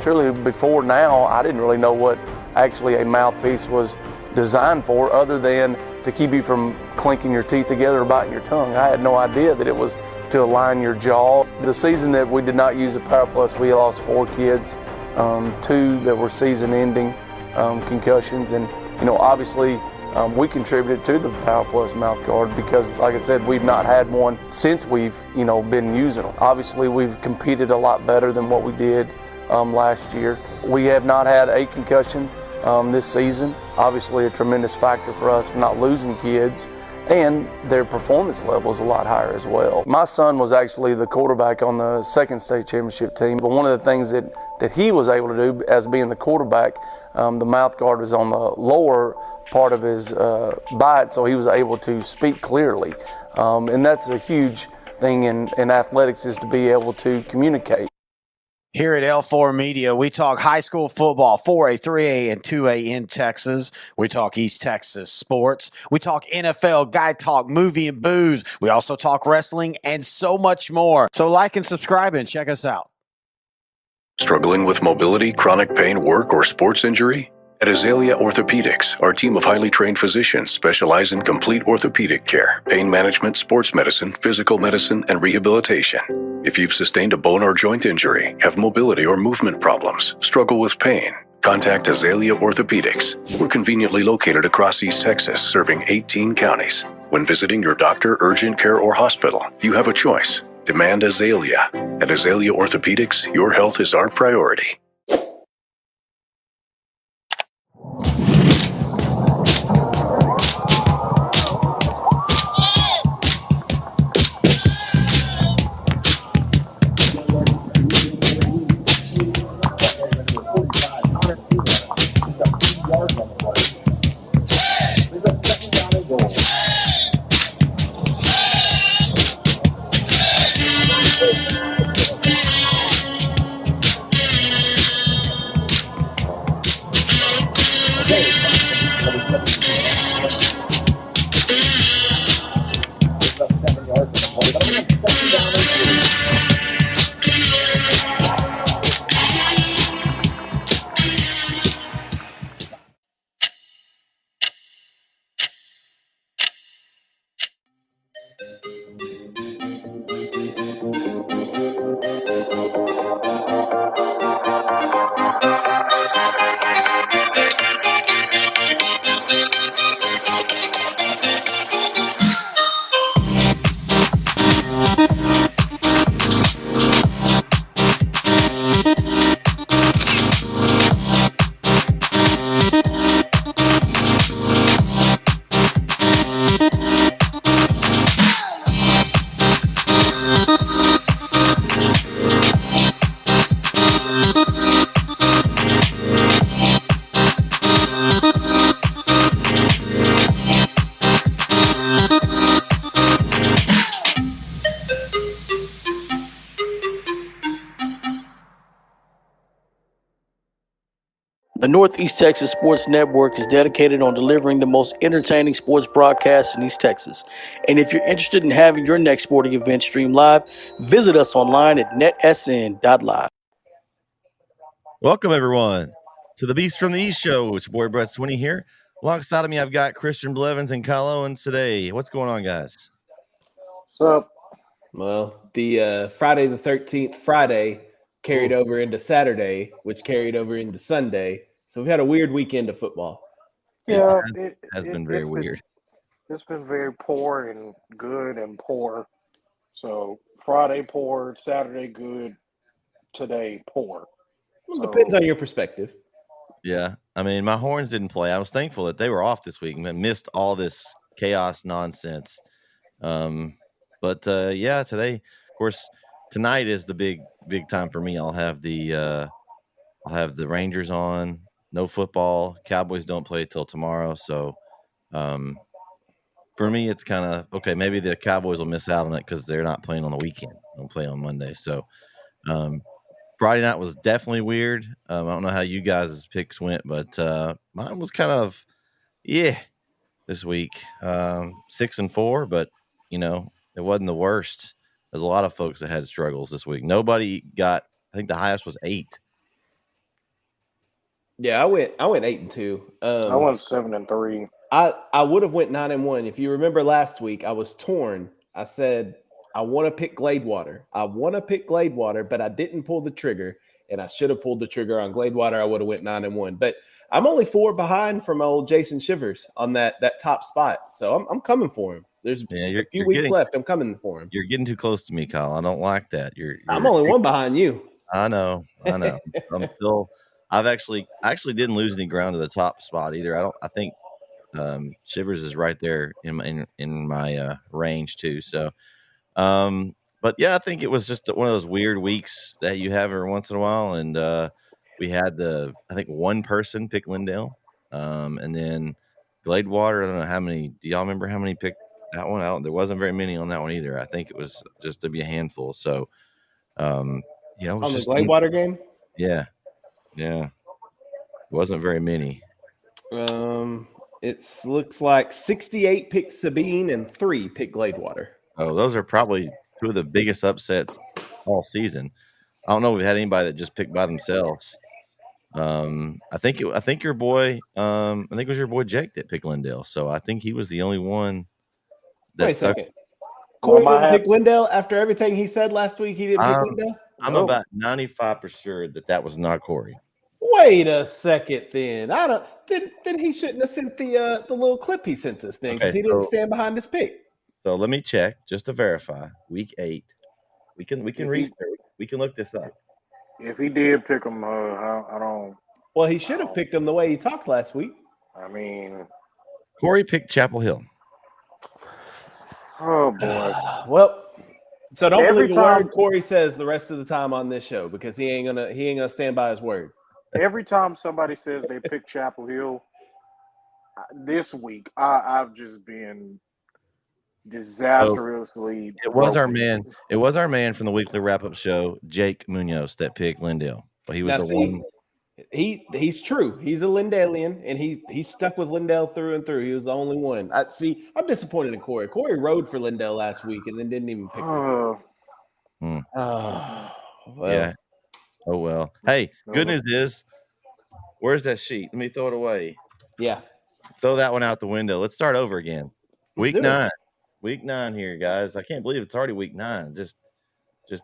truly before now, I didn't really know what actually a mouthpiece was designed for, other than to keep you from clinking your teeth together or biting your tongue. I had no idea that it was to align your jaw. The season that we did not use the Power Plus, we lost 4 kids, 2 that were season-ending concussions, and obviously we contributed to the Power Plus mouth guard because, like I said, we've not had one since we've been using them. Obviously, we've competed a lot better than what we did last year. We have not had a concussion this season. Obviously, a tremendous factor for us for not losing kids, and their performance level is a lot higher as well. My son was actually the quarterback on the second state championship team, but one of the things that he was able to do as being the quarterback, the mouth guard was on the lower part of his bite, so he was able to speak clearly. And that's a huge thing in athletics, is to be able to communicate. Here at L4 Media, we talk high school football, 4A, 3A, and 2A in Texas. We talk East Texas sports. We talk NFL, guy talk, movie, and booze. We also talk wrestling and so much more. So like and subscribe and check us out. Struggling with mobility, chronic pain, work, or sports injury? At Azalea Orthopedics, our team of highly trained physicians specialize in complete orthopedic care, pain management, sports medicine, physical medicine, and rehabilitation. If you've sustained a bone or joint injury, have mobility or movement problems, struggle with pain, contact Azalea Orthopedics. We're conveniently located across East Texas, serving 18 counties. When visiting your doctor, urgent care, or hospital, you have a choice. Demand Azalea. At Azalea Orthopedics, your health is our priority. The Northeast Texas Sports Network is dedicated on delivering the most entertaining sports broadcasts in East Texas. And if you're interested in having your next sporting event streamed live, visit us online at NETSN.live. Welcome, everyone, to the Beasts from the East show. It's your boy, Brett Swinney here. Alongside of me, I've got Christian Blevins and Kyle Owens today. What's going on, guys? What's up? Well, the Friday the 13th Friday carried over into Saturday, which carried over into Sunday. So we've had a weird weekend of football. Yeah, it has been very weird. It's been very poor and good and poor. So Friday poor, Saturday good, today poor. Well, depends on your perspective. Yeah, I mean, my Horns didn't play. I was thankful that they were off this week and missed all this chaos nonsense. But today, of course, tonight is the big time for me. I'll have the Rangers on. No football. Cowboys don't play till tomorrow. So for me, it's kind of, okay, maybe the Cowboys will miss out on it because they're not playing on the weekend. They'll play on Monday. So Friday night was definitely weird. I don't know how you guys' picks went, but mine was kind of, this week. 6-4, but, it wasn't the worst. There's a lot of folks that had struggles this week. Nobody got, I think the highest was 8. Yeah, I went 8-2. I went 7-3. I would have went 9-1. If you remember last week, I was torn. I said I want to pick Gladewater. But I didn't pull the trigger, and I should have pulled the trigger on Gladewater. I would have went 9-1. But I'm only 4 behind from old Jason Shivers on that top spot. So I'm coming for him. There's a few weeks left. I'm coming for him. You're getting too close to me, Kyle. I don't like that. I'm only 1 behind you. I know. I'm still. I actually didn't lose any ground to the top spot either. I think Shivers is right there in my range too. So, but yeah, I think it was just one of those weird weeks that you have every once in a while, and we had I think one person pick Lindale, and then Gladewater. I don't know how many. Do y'all remember how many picked that one? There wasn't very many on that one either. I think it was just to be a handful. So, it was on the just Gladewater game. Yeah. It wasn't very many. It looks like 68 picked Sabine and 3 picked Gladewater. Oh, those are probably 2 of the biggest upsets all season. I don't know if we had anybody that just picked by themselves. I think your boy, I think it was your boy Jake that picked Lindale. So I think he was the only one that Wait a stuck. second. Corey didn't pick Lindale after everything he said last week. He didn't pick Lindale. I'm about 95% sure that was not Corey. Wait a second, then. Then he shouldn't have sent the little clip he sent us then, because he didn't stand behind his pick. So let me check just to verify. Week 8. We can research. We can look this up. If he did pick him, I don't. Well, he should have picked him the way he talked last week. I mean, Corey picked Chapel Hill. Oh boy. Well, so don't believe the word Corey says the rest of the time on this show, because he ain't gonna stand by his word. Every time somebody says they pick Chapel Hill, this week I've just been disastrously. It was our man. It was our man from the weekly wrap-up show, Jake Munoz, that picked Lindale. He was one. He's true. He's a Lindalian, and he's stuck with Lindale through and through. He was the only one. I'm disappointed in Corey. Corey rode for Lindale last week and then didn't even pick him. Well. Yeah. Oh well. Hey, good news is, where's that sheet? Let me throw it away. Yeah. Throw that one out the window. Let's start over again. Week 9. Week 9 here, guys. I can't believe it's already week 9. Just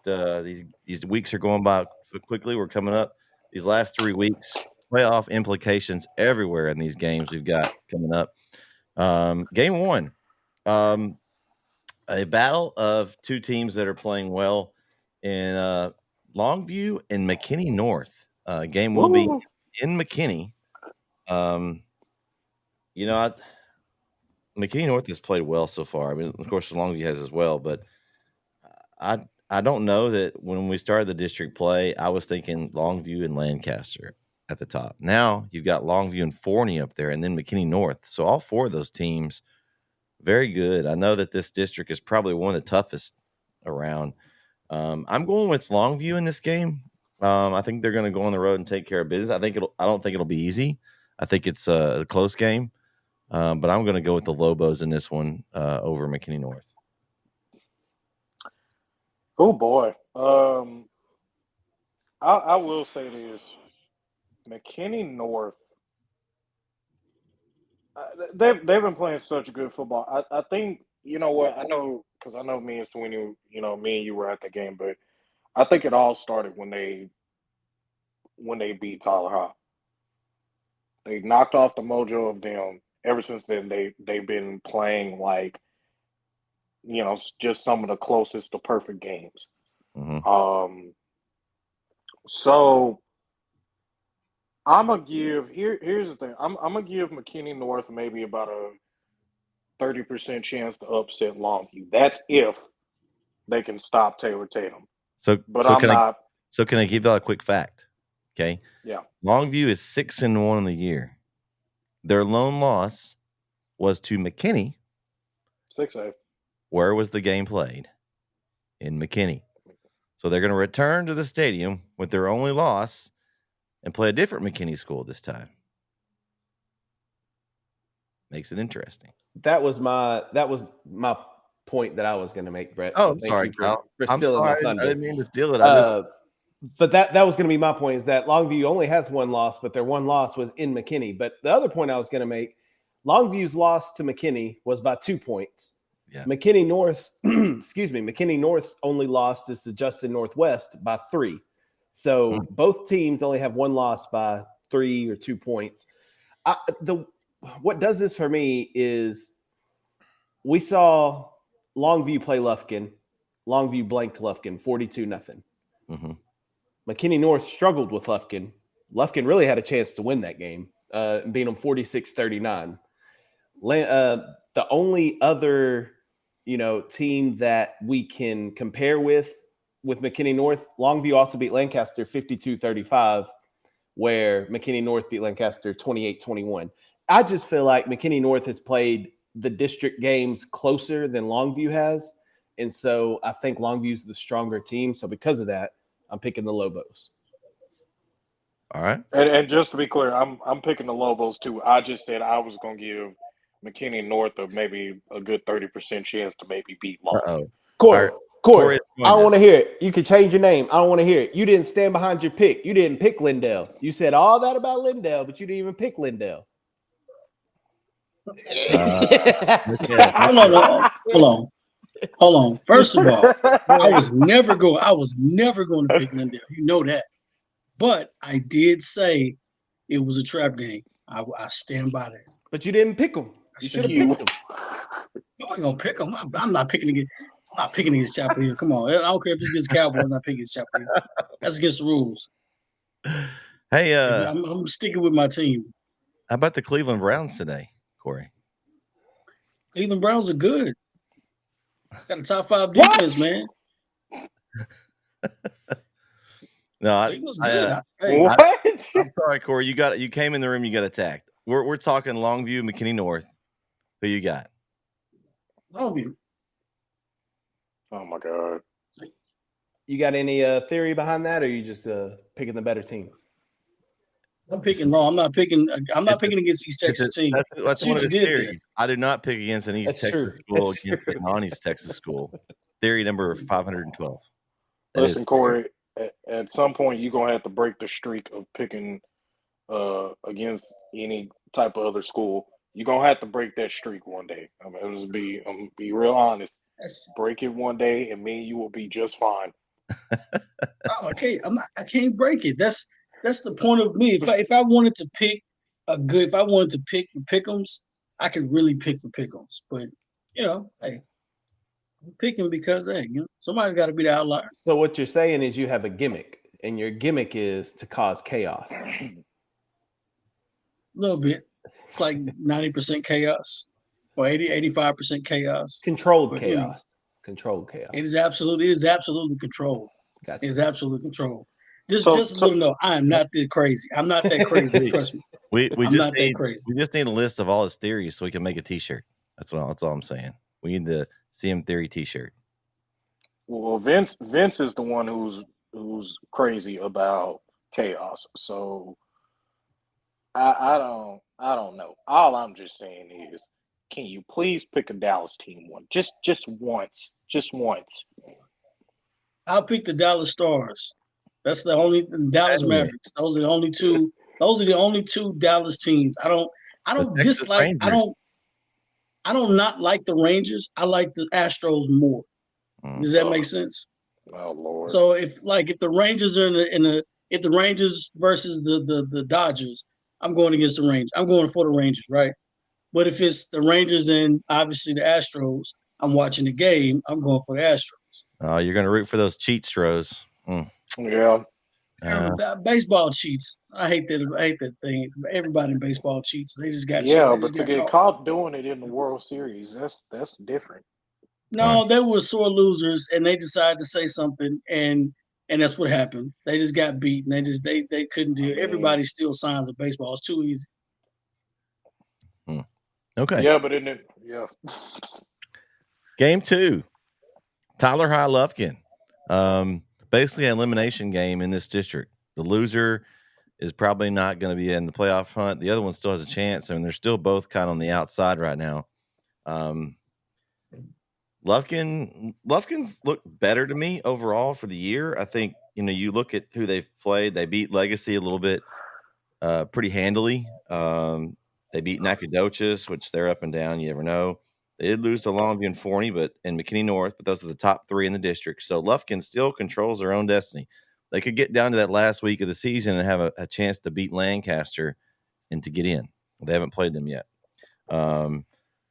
these weeks are going by quickly. We're coming up these last 3 weeks. Playoff implications everywhere in these games we've got coming up. Game 1. A battle of 2 teams that are playing well in Longview and McKinney North. Game will be in McKinney. McKinney North has played well so far. I mean, of course, Longview has as well, but I don't know that when we started the district play, I was thinking Longview and Lancaster at the top. Now you've got Longview and Forney up there, and then McKinney North. So all 4 of those teams, very good. I know that this district is probably one of the toughest around. I'm going with Longview in this game. I think they're going to go on the road and take care of business. I don't think it'll be easy. I think it's a close game, but I'm going to go with the Lobos in this one over McKinney North. Oh boy. I will say this: McKinney North. They've been playing such good football. I think, you know what, I know, because I know me and Sweeney, me and you were at the game, but I think it all started when they beat Tyler High. They knocked off the mojo of them. Ever since then, they've been playing like, just some of the closest to perfect games. Mm-hmm. So I'm gonna give here's the thing. I'm gonna give McKinney North maybe about a 30% chance to upset Longview. That's if they can stop Taylor Tatum. So can I give you a quick fact? Okay. Yeah. Longview is 6-1 in the year. Their lone loss was to McKinney. 6-8. Where was the game played? In McKinney. So they're going to return to the stadium with their only loss and play a different McKinney school this time. Makes it interesting. That was my point that I was going to make, Brett. Oh, sorry, Kyle. For stealing my thunder. I didn't mean to steal it. But that was going to be my point, is that Longview only has one loss, but their one loss was in McKinney. But the other point I was going to make, Longview's loss to McKinney was by 2 points. Yeah. McKinney North, McKinney North's only loss is to Justin Northwest by 3. So both teams only have one loss by 3 or 2 points. What does this for me is we saw Longview play Lufkin. Longview blanked Lufkin 42-0. Mm-hmm. McKinney North struggled with Lufkin. Lufkin really had a chance to win that game, beat them 46-39. The only other, team that we can compare with McKinney North, Longview also beat Lancaster 52-35, where McKinney North beat Lancaster 28-21. I just feel like McKinney North has played the district games closer than Longview has. And so I think Longview's the stronger team. So because of that, I'm picking the Lobos. All right. And just to be clear, I'm picking the Lobos too. I just said I was going to give McKinney North maybe a good 30% chance to maybe beat Longview. Corey, I don't want to hear it. You can change your name. I don't want to hear it. You didn't stand behind your pick. You didn't pick Lindell. You said all that about Lindell, but you didn't even pick Lindell. Hold on. First of all, I was never going to pick Lindell. You know that. But I did say it was a trap game. I stand by that. But you didn't pick him. You should have picked him. I'm not gonna pick him. I'm not picking against Chapel Hill. Come on. I don't care if it's against Cowboys. I'm not picking against Chapel Hill. That's against the rules. Hey, I'm sticking with my team. How about the Cleveland Browns today, Corey? Cleveland Browns are good. Got a top 5 defense, man. No, It was good. I'm sorry, Corey. You came in the room. You got attacked. We're talking Longview, McKinney North. Who you got? Longview. Oh my God. You got any theory behind that, or are you just picking the better team? I'm picking wrong. I'm not picking against East Texas team. That's one of his theories. I do not pick against an East Texas school against a non-East Texas school. Theory number 512. Listen, Corey, at some point you're gonna have to break the streak of picking against any type of other school. You're gonna have to break that streak one day. I'm gonna be real honest. Break it one day, and me and you will be just fine. I can't break it. That's the point of me. If I wanted to pick if I wanted to pick for pick'ems, I could really pick for pick'ems. But hey, I'm picking because somebody's got to be the outlier. So what you're saying is you have a gimmick, and your gimmick is to cause chaos. A little bit. It's like 90% chaos, or 85% chaos. Controlled chaos. Controlled chaos. It is absolutely controlled. Gotcha. It is absolutely controlled. Just a little know, I am not that crazy. I'm not that crazy. Trust me. We just need a list of all his theories so we can make a T-shirt. That's all I'm saying. We need the CM Theory T-shirt. Well, Vince is the one who's crazy about chaos. So I don't know. All I'm just saying is, can you please pick a Dallas team one? Just once. Just once. I'll pick the Dallas Stars. That's the only Dallas Mavericks. Those are the only two. Those are the only two Dallas teams. I don't dislike. Rangers. I don't not like the Rangers. I like the Astros more. Does that make sense? Oh Lord. So if the Rangers are if the Rangers versus the Dodgers, I'm going against the Rangers. I'm going for the Rangers, right? But if it's the Rangers and obviously the Astros, I'm watching the game. I'm going for the Astros. Oh, you're going to root for those cheat stros. Yeah. Baseball cheats. I hate that thing. Everybody in baseball cheats. They just got but to get caught doing it in the World Series, that's different. No, they were sore losers, and they decided to say something, and that's what happened. They just got beaten. They couldn't do it. Everybody still signs of baseball. It's too easy. Okay. Yeah, but isn't it? Yeah. Game 2. Tyler High Lufkin. Basically an elimination game in this district. The loser is probably not going to be in the playoff hunt. The other one still has a chance, and they're still both kind of on the outside right now. Lufkin's looked better to me overall for the year. I think, you look at who they've played. They beat Legacy a little bit, pretty handily. They beat Nacogdoches, which they're up and down. You never know. They did lose to Longview and Forney, and McKinney North, but those are the top 3 in the district. So Lufkin still controls their own destiny. They could get down to that last week of the season and have a chance to beat Lancaster and to get in. They haven't played them yet.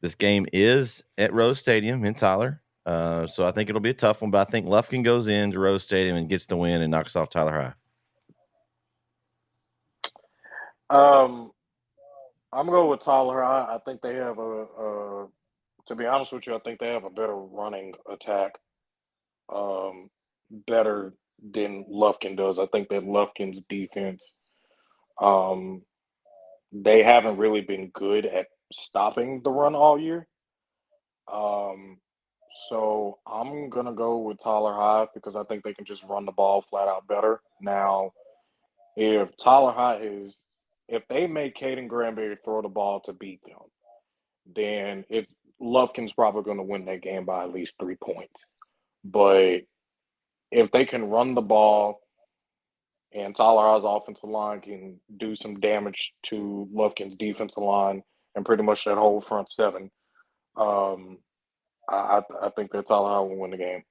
This game is at Rose Stadium in Tyler. So I think it'll be a tough one, but I think Lufkin goes into Rose Stadium and gets the win and knocks off Tyler High. I'm gonna go with Tyler High. I think they have to be honest with you, I think they have a better running attack, better than Lufkin does. I think that Lufkin's defense, they haven't really been good at stopping the run all year. So I'm gonna go with Tyler High because I think they can just run the ball flat out better. Now, if they make Caden Granberry throw the ball to beat them, then Lufkin's probably going to win that game by at least 3 points. But if they can run the ball and Tyler High's offensive line can do some damage to Lufkin's defensive line and pretty much that whole front seven, I think that Tyler High will win the game.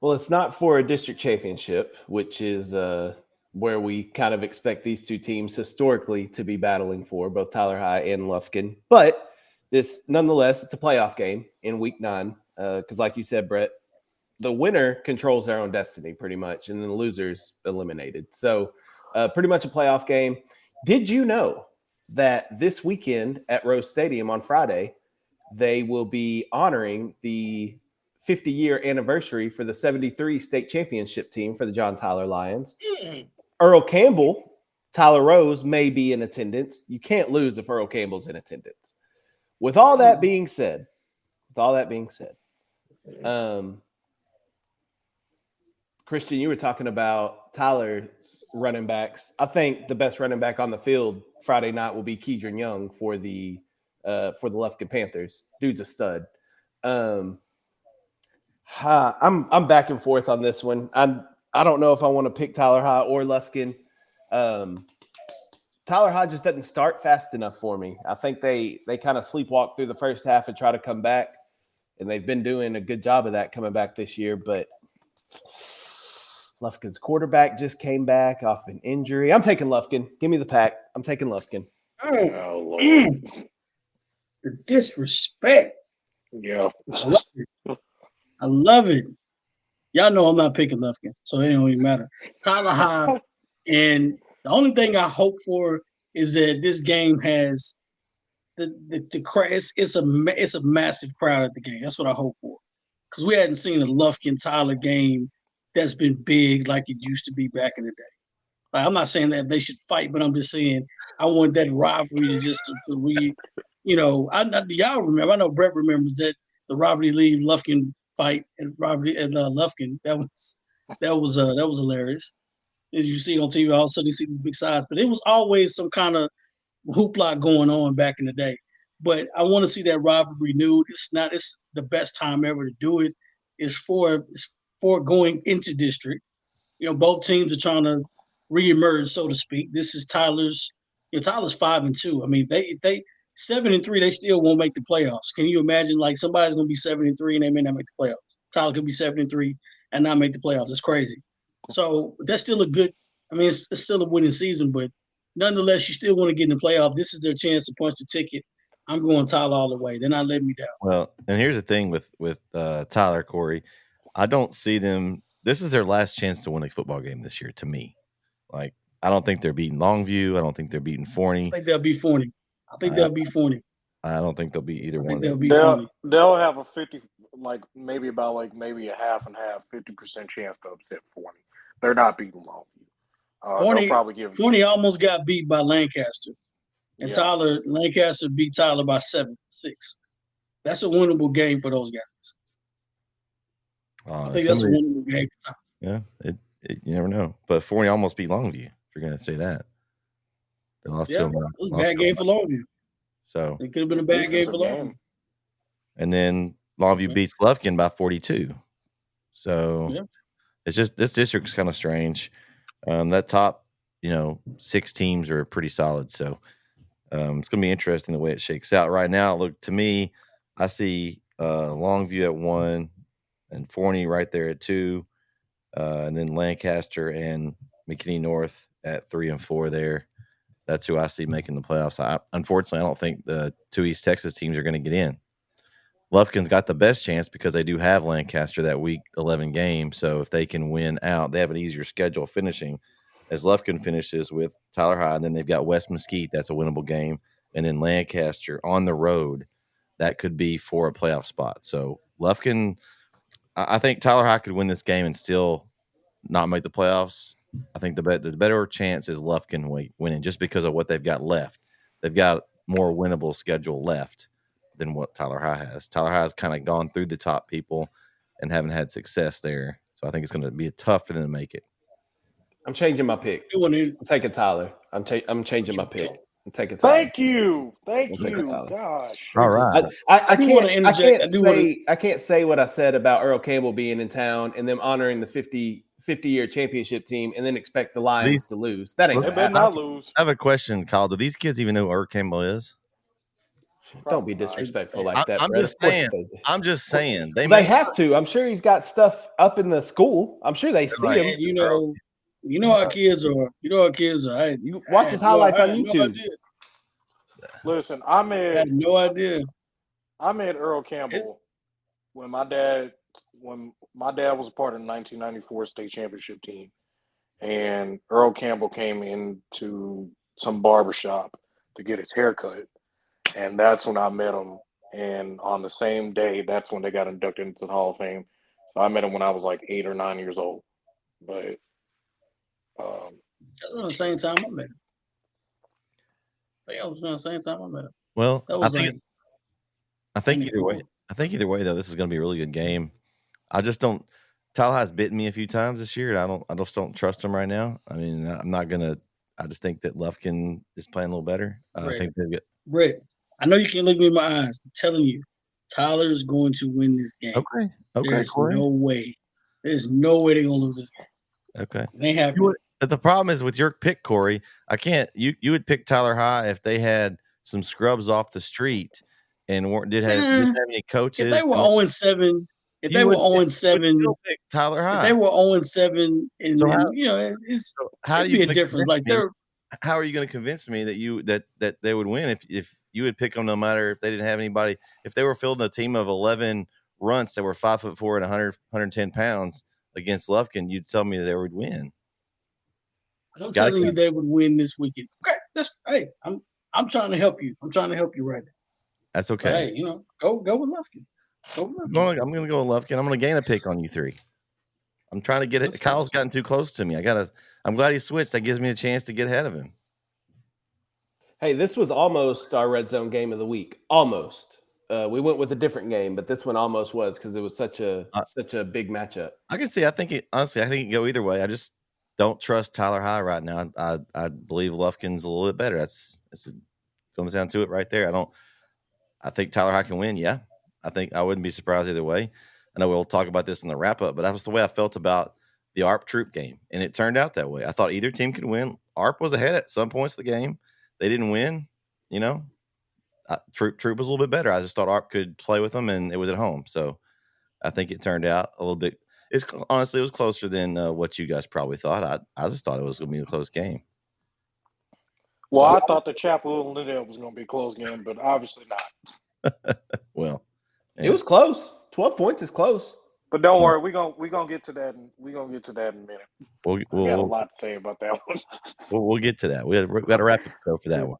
Well, it's not for a district championship, which is where we kind of expect these two teams historically to be battling for, both Tyler High and Lufkin. But this, nonetheless, it's a playoff game in week 9 because, like you said, Brett, the winner controls their own destiny pretty much, and then the loser's eliminated. So pretty much a playoff game. Did you know that this weekend at Rose Stadium on Friday, they will be honoring the 50-year anniversary for the 73 state championship team for the John Tyler Lions? Earl Campbell, Tyler Rose may be in attendance. You can't lose if Earl Campbell's in attendance. With all that being said, Christian, you were talking about Tyler's running backs. I think the best running back on the field Friday night will be Keedron Young for the Lufkin Panthers. Dude's a stud. I'm back and forth on this one. I don't know if I want to pick Tyler High or Lufkin. Tyler High just doesn't start fast enough for me. I think they kind of sleepwalk through the first half and try to come back, and they've been doing a good job of that coming back this year. But Lufkin's quarterback just came back off an injury. I'm taking Lufkin. Give me the pack. I'm taking Lufkin. Oh, Lord. The disrespect. Yeah. I love it. Y'all know I'm not picking Lufkin, so it don't even matter. Tyler High, and the only thing I hope for is that this game has the crowd. It's a massive crowd at the game. That's what I hope for, because we hadn't seen a Lufkin Tyler game that's been big like it used to be back in the day. Like, I'm not saying that they should fight, but I'm just saying I want that rivalry y'all remember. I know Brett remembers that the Robert E. Lee Lufkin fight and Robert and Lufkin. That was hilarious. As you see on TV, all of a sudden you see these big sides, but it was always some kind of hoopla going on back in the day. But I want to see that rivalry renewed. It's the best time ever to do it. It's for going into district. Both teams are trying to reemerge, so to speak. This is Tyler's. Tyler's 5-2. I mean, if they 7-3, they still won't make the playoffs. Can you imagine? Like, somebody's going to be 7-3 and they may not make the playoffs. Tyler could be 7-3 and not make the playoffs. It's crazy. So that's still a good. I mean, it's still a winning season, but nonetheless, you still want to get in the playoff. This is their chance to punch the ticket. I'm going Tyler all the way. They're not letting me down. Well, and here's the thing with Tyler, Corey. I don't see them. This is their last chance to win a football game this year. To me, like, I don't think they're beating Longview. I don't think they're beating Forney. I think they'll beat Forney. I don't think they'll be either one. They'll have a 50, maybe a half and half, 50% chance to upset Forney. They're not beating Longview. Forney almost got beat by Lancaster, and Lancaster beat Tyler by 7-6. That's a winnable game for those guys. I think that's a winnable game for Tyler. Yeah, you never know. But Forney almost beat Longview. If you're going to say that, they lost to them. It was a bad game for Longview. So it could have been a bad game for Longview. And then Longview beats Lufkin by 42. So it's just this district's kind of strange. That top, 6 teams are pretty solid. So it's going to be interesting the way it shakes out. Right now, look, to me, I see Longview at 1 and Forney right there at 2, and then Lancaster and McKinney North at 3 and 4 there. That's who I see making the playoffs. Unfortunately, I don't think the 2 East Texas teams are going to get in. Lufkin's got the best chance because they do have Lancaster that week 11 game. So if they can win out, they have an easier schedule finishing as Lufkin finishes with Tyler High. And then they've got West Mesquite. That's a winnable game. And then Lancaster on the road. That could be for a playoff spot. So Lufkin, I think Tyler High could win this game and still not make the playoffs. I think the better chance is Lufkin winning just because of what they've got left. They've got more winnable schedule left than what Tyler High has. Tyler High has kind of gone through the top people and haven't had success there. So I think it's going to be tough for them to make it. I'm changing my pick. I'm taking Tyler. I'm changing my pick. I'm taking Tyler. Thank you. Gosh. All right. I can't say what I said about Earl Campbell being in town and them honoring the 50-year championship team and then expect the Lions to lose. That ain't They better not lose. I have a question, Kyle. Do these kids even know who Earl Campbell is? Don't be disrespectful like that. I'm just saying. They have to. I'm sure he's got stuff up in the school. I'm sure they see him. You know how kids are. Hey, you watch his highlights on YouTube. Listen, I had no idea. I met Earl Campbell when my dad was a part of the 1994 state championship team, and Earl Campbell came into some barbershop to get his hair cut, and that's when I met him. And on the same day, that's when they got inducted into the Hall of Fame. So I met him when I was like 8 or 9 years old. But that was around the same time I met him. I was around the same time I met him. Well, I think either way, though, this is going to be a really good game. I just don't. Tyler has bitten me a few times this year. And I just don't trust him right now. I mean, I'm not gonna. I just think that Lufkin is playing a little better. I think they've got. Brett, I know you can't look me in my eyes. I'm telling you, Tyler is going to win this game. Okay. There's Corey. no way. There's no way they're gonna lose this game. Okay. They have. The problem is with your pick, Corey. I can't. You would pick Tyler High if they had some scrubs off the street and didn't have any coaches. If they were 0-7, if they were 0-7, Tyler High. If they were 0-7, and so how do you be a difference? Like how are you going to convince me that they would win if you would pick them no matter if they didn't have anybody? If they were fielding a team of 11 runts that were 5'4" and 110 pounds against Lufkin, you'd tell me they would win. I'm telling you they would win this weekend. Okay, I'm trying to help you. I'm trying to help you right now. That's okay. So, hey, go with Lufkin. I'm going to go with Lufkin. I'm going to gain a pick on you 3. I'm trying to get it. Kyle's gotten too close to me. I'm glad he switched. That gives me a chance to get ahead of him. Hey, this was almost our red zone game of the week. Almost. We went with a different game, but this one almost was because it was such a big matchup. I can see. I think it can go either way. I just don't trust Tyler High right now. I believe Lufkin's a little bit better. It comes down to it right there. I think Tyler High can win. Yeah. I wouldn't be surprised either way. I know we'll talk about this in the wrap up, but that was the way I felt about the ARP Troop game. And it turned out that way. I thought either team could win. ARP was ahead at some points of the game. They didn't win, Troop was a little bit better. I just thought ARP could play with them, and it was at home. So I think it turned out a little bit. Honestly, it was closer than what you guys probably thought. I just thought it was going to be a close game. Well, I thought the Chapel and Liddell was going to be a close game, but obviously not. Well, it was close. 12 points is close. But don't worry, we're gonna get to that. We're gonna get to that in a minute. We'll got a lot to say about that one. We'll get to that. We've got to wrap it up for that one.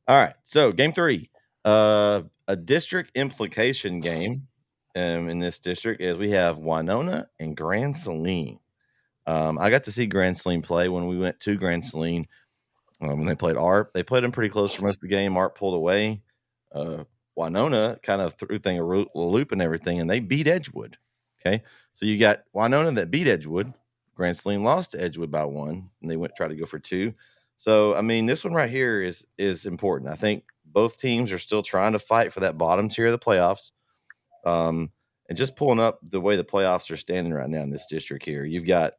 All right. So game 3, a district implication game. In this district is we have Winona and Grand Saline. I got to see Grand Saline play when we went to Grand Saline. When they played ARP, they played them pretty close for most of the game. ARP pulled away. Winona kind of threw a loop and everything, and they beat Edgewood. Okay, so you got Winona that beat Edgewood. Grand Saline lost to Edgewood by 1, and they try to go for 2. So I mean, this one right here is important. I think both teams are still trying to fight for that bottom tier of the playoffs. And just pulling up the way the playoffs are standing right now in this district here, you've got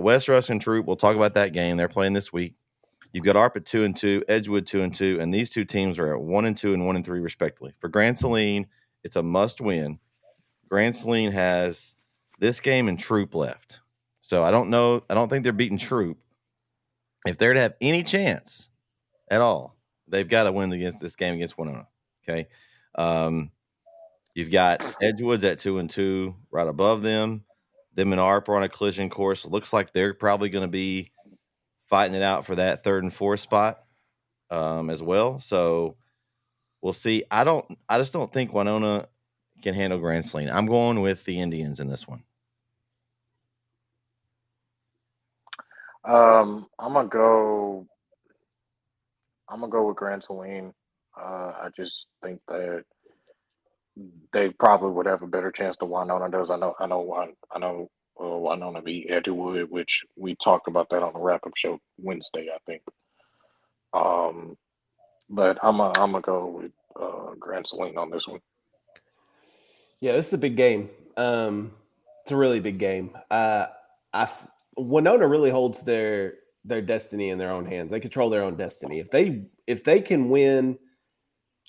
West Rusk and Troop. We'll talk about that game. They're playing this week. You've got ARP at 2-2, Edgewood 2-2, and these two teams are at 1-2 and 1-3 respectively. For Grand Saline, it's a must-win. Grand Saline has this game and Troop left, so I don't think they're beating Troop. If they're to have any chance at all, they've got to win against this game against Winona. Okay, you've got Edgewood's at 2-2, right above them. Them and ARP are on a collision course. Looks like they're probably going to be fighting it out for that 3rd and 4th spot as well. So we'll see. I just don't think Winona can handle Grand Saline. I'm going with the Indians in this one. I'm gonna go with Grand Saline. I just think that they probably would have a better chance than Winona does. I know Winona beat Edgewood, which we talked about that on the wrap-up show Wednesday, I think. But I'm gonna go with Grand Saline on this one. Yeah, this is a big game. It's a really big game. Winona really holds their destiny in their own hands. They control their own destiny. If they can win,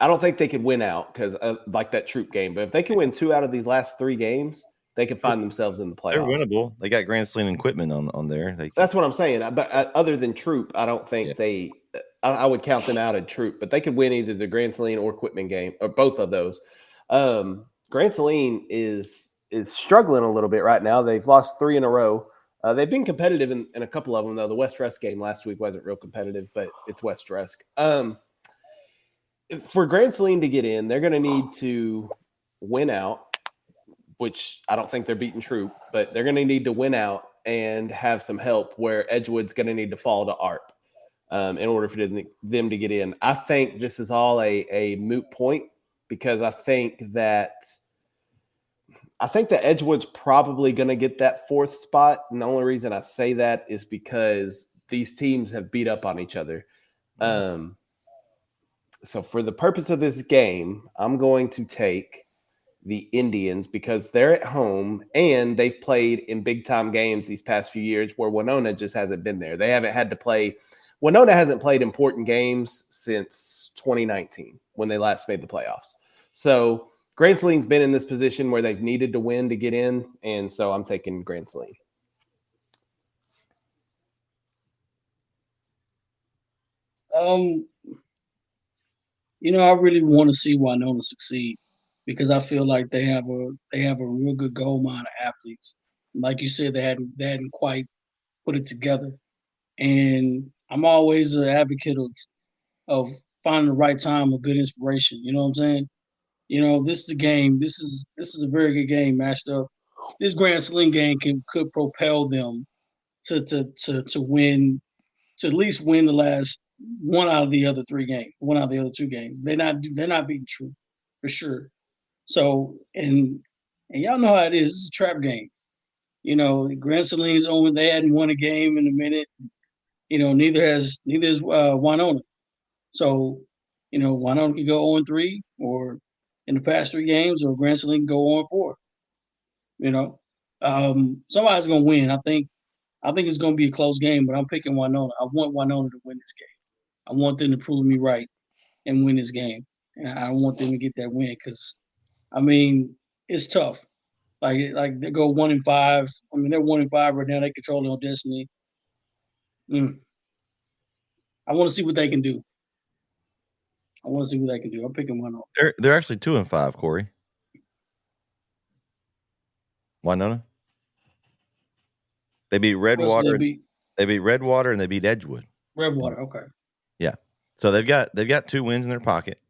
I don't think they could win out because like that Troop game. But if they can win 2 out of these last 3 games, they can find themselves in the playoffs. They're winnable. They got Grand Saline equipment on there. That's what I'm saying. But other than Troop, I don't think I would count them out of Troop. But they could win either the Grand Saline or Quitman game or both of those. Grand Saline is struggling a little bit right now. They've lost 3 in a row. They've been competitive in a couple of them, though. The West Rusk game last week wasn't real competitive, but it's West Rusk. For Grand Saline to get in, they're going to need to win out, which I don't think they're beating Troop, but they're going to need to win out and have some help where Edgewood's going to need to fall to ARP in order for them to get in. I think this is all a moot point because I think that Edgewood's probably going to get that 4th spot. And the only reason I say that is because these teams have beat up on each other. So for the purpose of this game, I'm going to take the Indians because they're at home and they've played in big-time games these past few years where Winona just hasn't been there. They haven't had to play – Winona hasn't played important games since 2019 when they last made the playoffs. So – Grand Saline's been in this position where they've needed to win to get in, and so I'm taking Grand Saline. I really want to see Winona succeed because I feel like they have a real good gold mine of athletes. Like you said, they hadn't quite put it together, and I'm always an advocate of finding the right time of good inspiration. You know what I'm saying? This is a game. This is a very good game matched up. This Grand Saline game could propel them to win, to at least win the last one out of the other 3 games, one out of the other 2 games. They're not beating Troop for sure. So and y'all know how it is. It's a trap game. Grand Saline's only they hadn't won a game in a minute. Neither has Winona. So Winona could go 0-3 or in the past 3 games, or Grand Saline can go 0-4. Somebody's gonna win. I think it's gonna be a close game, but I'm picking Winona. I want Winona to win this game. I want them to prove me right and win this game, and I want them to get that win because, it's tough. Like they go 1-5. They're 1-5 right now. They control their own destiny. I want to see what they can do. I'm picking Winona. They're actually 2-5, Corey. Winona. They beat Redwater. They beat Redwater and they beat Edgewood. Redwater, okay. Yeah. So they've got 2 wins in their pocket.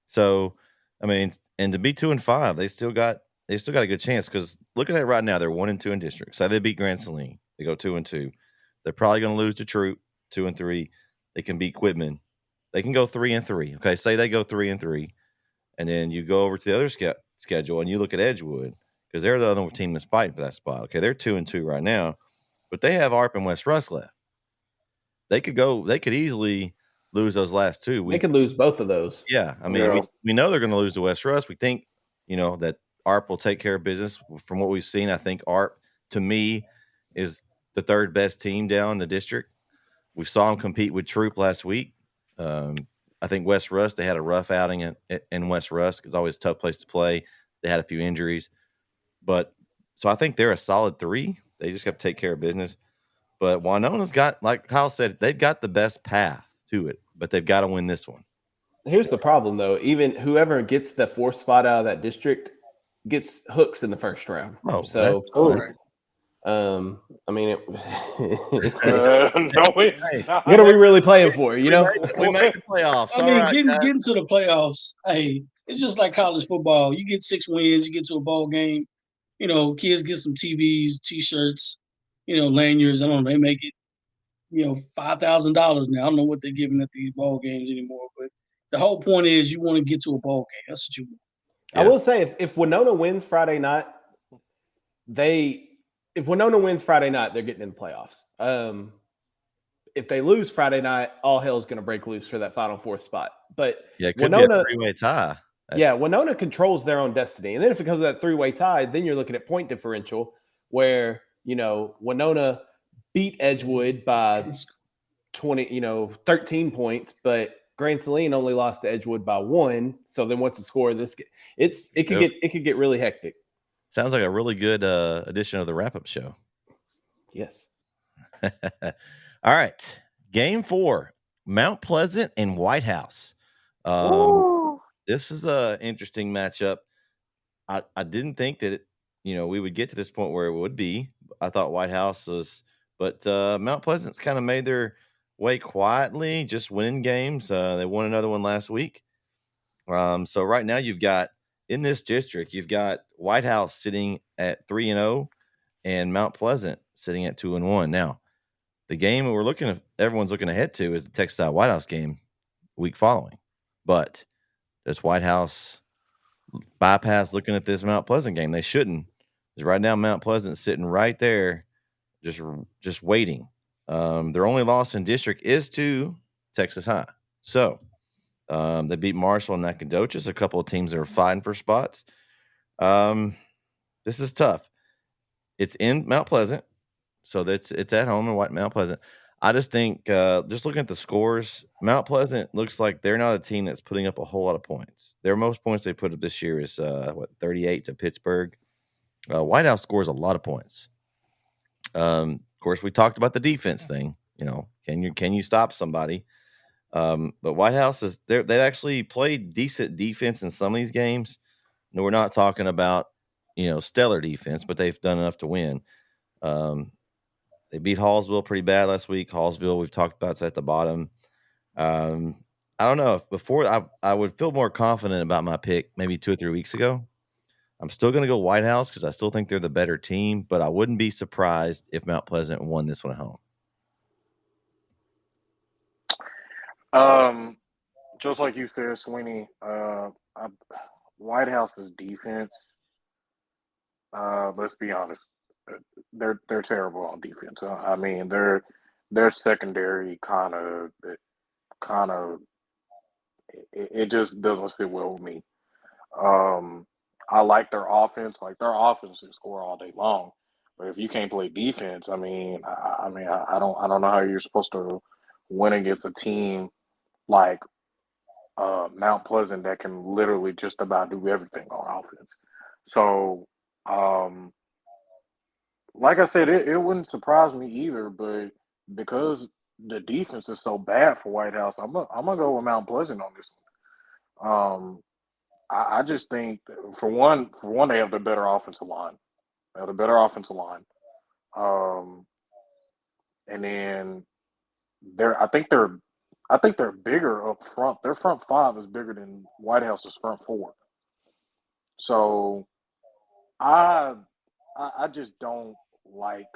So and to be 2-5, they still got a good chance because looking at it right now, they're 1-2 in district. So they beat Grand Saline. They go 2-2. They're probably going to lose to Troop 2-3. They can beat Quitman. They can go 3-3. Okay, say they go 3-3, and then you go over to the other schedule and you look at Edgewood because they're the other team that's fighting for that spot. Okay, they're 2-2 right now, but they have ARP and West Rusk left. They could easily lose those last 2. They could lose both of those. Yeah, we know they're going to lose to West Rusk. We think that ARP will take care of business. From what we've seen, I think ARP, to me, is the third best team down in the district. We saw them compete with Troop last week. I think West Rusk, they had a rough outing in West Rusk. It's always a tough place to play. They had a few injuries. But so I think they're a solid 3. They just have to take care of business. But Winona's got, like Kyle said, they've got the best path to it, but they've got to win this one. Here's the problem, though. Even whoever gets the 4th spot out of that district gets hooks in the first round. Oh, so I mean, no, it's not. What are we really playing for? We make the playoffs. I mean, getting to the playoffs, hey, it's just like college football. You get 6 wins, you get to a bowl game. Kids get some TVs, T-shirts, lanyards. I don't know. They make it, $5,000 now. I don't know what they're giving at these bowl games anymore. But the whole point is you want to get to a bowl game. That's what you want. Yeah. I will say, if Winona wins Friday night, they're getting in the playoffs. If they lose Friday night, all hell's going to break loose for that final 4th spot. But it could be a 3-way tie. Winona controls their own destiny. And then if it comes to that 3-way tie, then you're looking at point differential where, Winona beat Edgewood by 13 points, but Grand Saline only lost to Edgewood by 1. So then what's the score of this? It could get really hectic. Sounds like a really good edition of the wrap-up show. Yes. All right. Game 4, Mount Pleasant and White House. This is an interesting matchup. I didn't think that we would get to this point where it would be. I thought White House was, but Mount Pleasant's kind of made their way quietly, just winning games. They won another one last week. So right now you've got, in this district, you've got White House sitting at 3-0 and Mount Pleasant sitting at 2-1. Now, the game everyone's looking ahead to is the Textile White House game week following. But does White House bypass looking at this Mount Pleasant game? They shouldn't. Because right now Mount Pleasant's sitting right there, just waiting. Their only loss in district is to Texas High. So they beat Marshall and Nacogdoches, a couple of teams that are fighting for spots. This is tough. It's in Mount Pleasant, so it's at home in Mount Pleasant. I just think, just looking at the scores, Mount Pleasant looks like they're not a team that's putting up a whole lot of points. Their most points they put up this year is 38 to Pittsburgh. White House scores a lot of points. Of course, we talked about the defense thing. Can you stop somebody? But White House they've actually played decent defense in some of these games. No, we're not talking about stellar defense, but they've done enough to win. They beat Hallsville pretty bad last week. Hallsville, we've talked about, is at the bottom. I don't know if before I would feel more confident about my pick maybe 2 or 3 weeks ago. I'm still going to go White House because I still think they're the better team, but I wouldn't be surprised if Mount Pleasant won this one at home. Just like you said, Sweeney, White House's defense, let's be honest, they're terrible on defense. I mean, their secondary kind of it just doesn't sit well with me. I like their offense. Like, their offense can score all day long, but if you can't play defense, I don't know how you're supposed to win against a team like Mount Pleasant that can literally just about do everything on offense. So, like I said, it wouldn't surprise me either, but because the defense is so bad for White House, I'm gonna go with Mount Pleasant on this one. I just think for one they have the better offensive line. They have the better offensive line. And then I think they're bigger up front. Their front 5 is bigger than White House's front 4. So I just don't like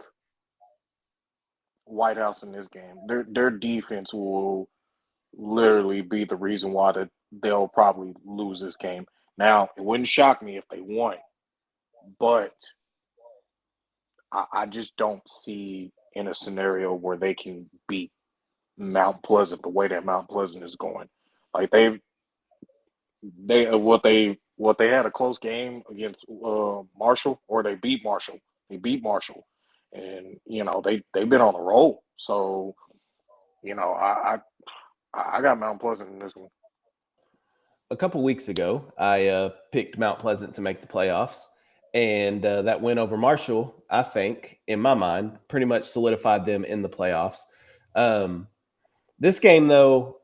White House in this game. Their defense will literally be the reason why they'll probably lose this game. Now, it wouldn't shock me if they won, but I just don't see in a scenario where they can beat Mount Pleasant the way that Mount Pleasant is going. Like what what they had a close game against Marshall, or they beat Marshall. They beat Marshall, and they've been on a roll. So I got Mount Pleasant in this one. A couple weeks ago, I picked Mount Pleasant to make the playoffs, and that win over Marshall, I think, in my mind, pretty much solidified them in the playoffs. This game, though,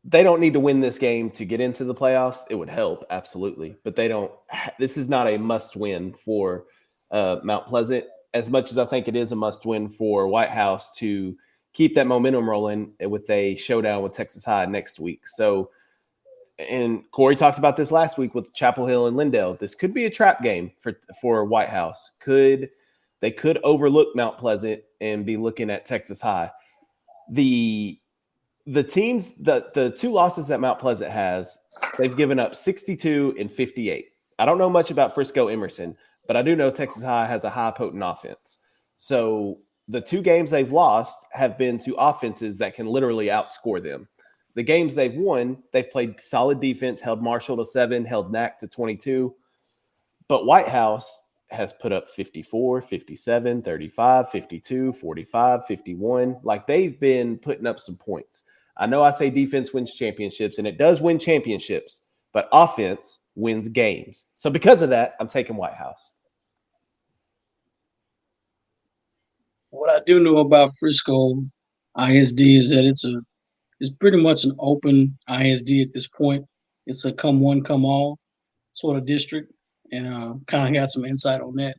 they don't need to win this game to get into the playoffs. It would help, absolutely, but they don't. This is not a must-win for Mount Pleasant, as much as I think it is a must-win for White House to keep that momentum rolling with a showdown with Texas High next week. So, and Corey talked about this last week with Chapel Hill and Lindale. This could be a trap game for White House. They could overlook Mount Pleasant and be looking at Texas High. The teams, the two losses that Mount Pleasant has, they've given up 62 and 58. I don't know much about Frisco Emerson, but I do know Texas High has a high potent offense. So the two games they've lost have been to offenses that can literally outscore them. The games they've won, they've played solid defense, held Marshall to 7, held NAC to 22. But White House has put up 54, 57, 35, 52, 45, 51. Like, they've been putting up some points. I know I say defense wins championships, and it does win championships, but offense wins games. So because of that, I'm taking White House. What I do know about Frisco ISD is that it's pretty much an open ISD at this point. It's a come one, come all sort of district, and kind of got some insight on that.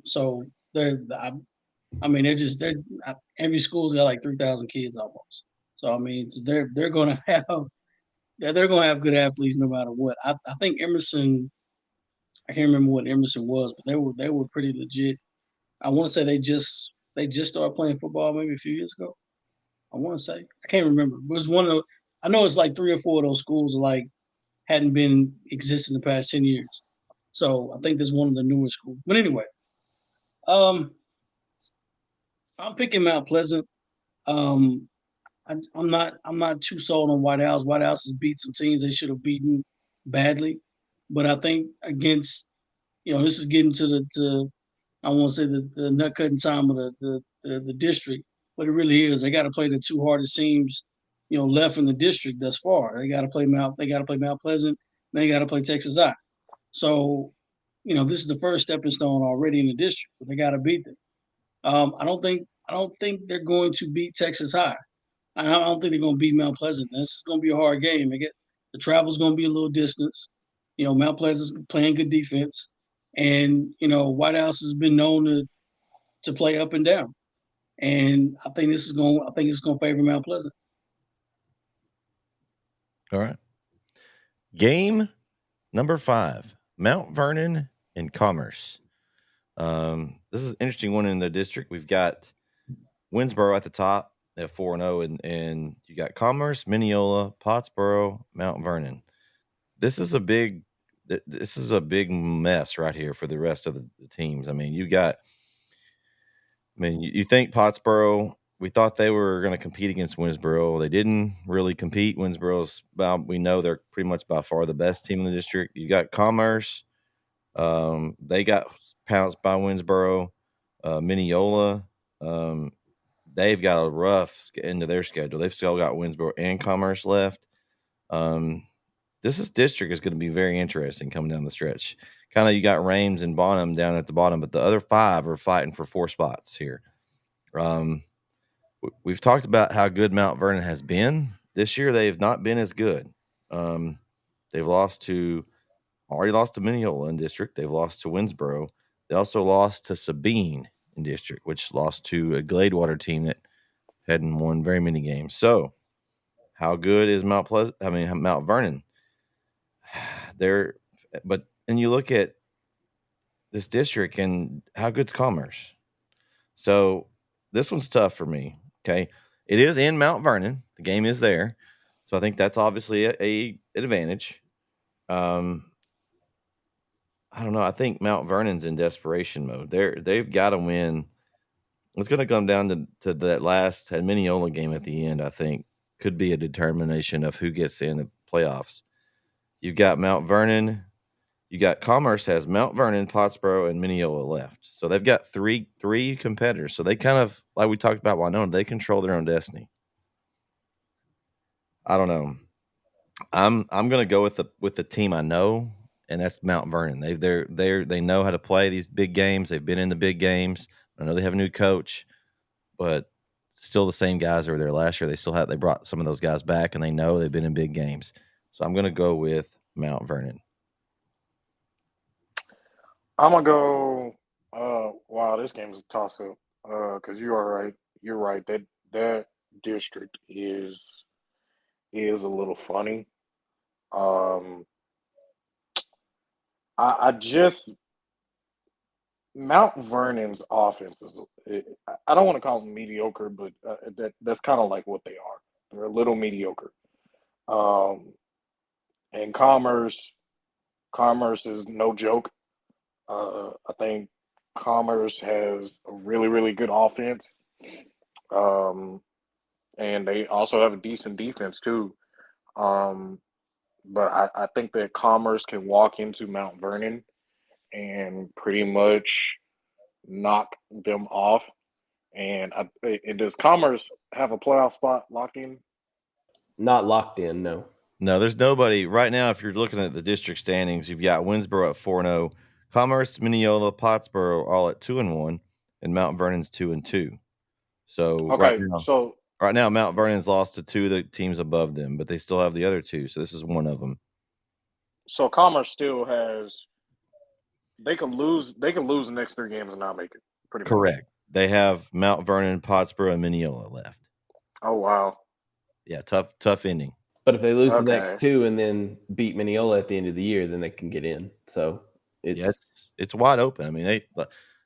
So they're every school's got like 3,000 kids almost. So I mean, they're gonna have good athletes no matter what. I think Emerson. I can't remember what Emerson was, but they were pretty legit. I want to say they just started playing football maybe a few years ago. I want to say, I can't remember. It was one of I know it's like 3 or 4 of those schools like hadn't been existing the past 10 years. So I think there's one of the newer schools. But anyway, I'm picking Mount Pleasant. I'm not too sold on White House. White House has beat some teams they should have beaten badly, but I think against this is getting to I won't say the nut cutting time of the district, but it really is. They got to play the two hardest teams left in the district thus far. They got to play Mount Pleasant. Then they got to play Texas High. So this is the first stepping stone already in the district. So they got to beat them. I don't think they're going to beat Texas High. I don't think they're going to beat Mount Pleasant. This is going to be a hard game. The travel's going to be a little distance. Mount Pleasant's playing good defense, and White House has been known to play up and down. And I think it's going to favor Mount Pleasant. All right. Game number 5, Mount Vernon and Commerce. This is an interesting one in the district. We've got Winsboro at the top at 4-0, and you got Commerce, Mineola, Pottsboro, Mount Vernon. This is a big mess right here for the rest of the teams. I mean, you think Pottsboro, we thought they were going to compete against Winsboro. They didn't really compete. Winsboro's we know they're pretty much by far the best team in the district. You got Commerce. They got pounced by Winsboro. Mineola, they've got a rough end of their schedule. They've still got Winsboro and Commerce left. This district is going to be very interesting coming down the stretch. Kind of, you got Rames and Bonham down at the bottom, but the other 5 are fighting for 4 spots here. We've talked about how good Mount Vernon has been. This year, they have not been as good. They've already lost to Mineola in district. They've lost to Winsboro. They also lost to Sabine in district, which lost to a Gladewater team that hadn't won very many games. So, how good is Mount Vernon? And you look at this district and how good's Commerce. So this one's tough for me. Okay. It is in Mount Vernon. The game is there. So I think that's obviously an advantage. I don't know. I think Mount Vernon's in desperation mode. They've got to win. It's going to come down to that last Mineola game at the end, I think, could be a determination of who gets in the playoffs. You've got Mount Vernon. You got Commerce has Mount Vernon, Pottsboro, and Mineola left. So they've got three competitors. So they kind of, like we talked about Winona, they control their own destiny. I don't know. I'm gonna go with the team I know, and that's Mount Vernon. They know how to play these big games. They've been in the big games. I know they have a new coach, but still the same guys that were there last year. They brought some of those guys back, and they know they've been in big games. So I'm gonna go with Mount Vernon. I'm gonna go. Wow, this game is a toss up. Because you are right. You're right. That district is a little funny. Um, I just Mount Vernon's offense is. I don't want to call them mediocre, but that's kind of like what they are. They're a little mediocre. Um, and Commerce is no joke. I think Commerce has a really, really good offense. Um, and they also have a decent defense too. Um, but I think that Commerce can walk into Mount Vernon and pretty much knock them off. Does Commerce have a playoff spot locked in? Not locked in, no. No, there's nobody right now. If you're looking at the district standings, you've got Winsboro at 4-0, Commerce, Mineola, Pottsboro all at 2-1, and Mount Vernon's 2-2. So Okay, so right now, Mount Vernon's lost to two of the teams above them, but they still have the other two. So this is one of them. so Commerce still has. They can lose. They can lose the next 3 games and not make it. Pretty much. Correct. They have Mount Vernon, Pottsboro, and Mineola left. Oh wow. Yeah, tough ending. But if they lose the Okay. next 2 and then beat Mineola at the end of the year, then they can get in. So it's wide open. I mean,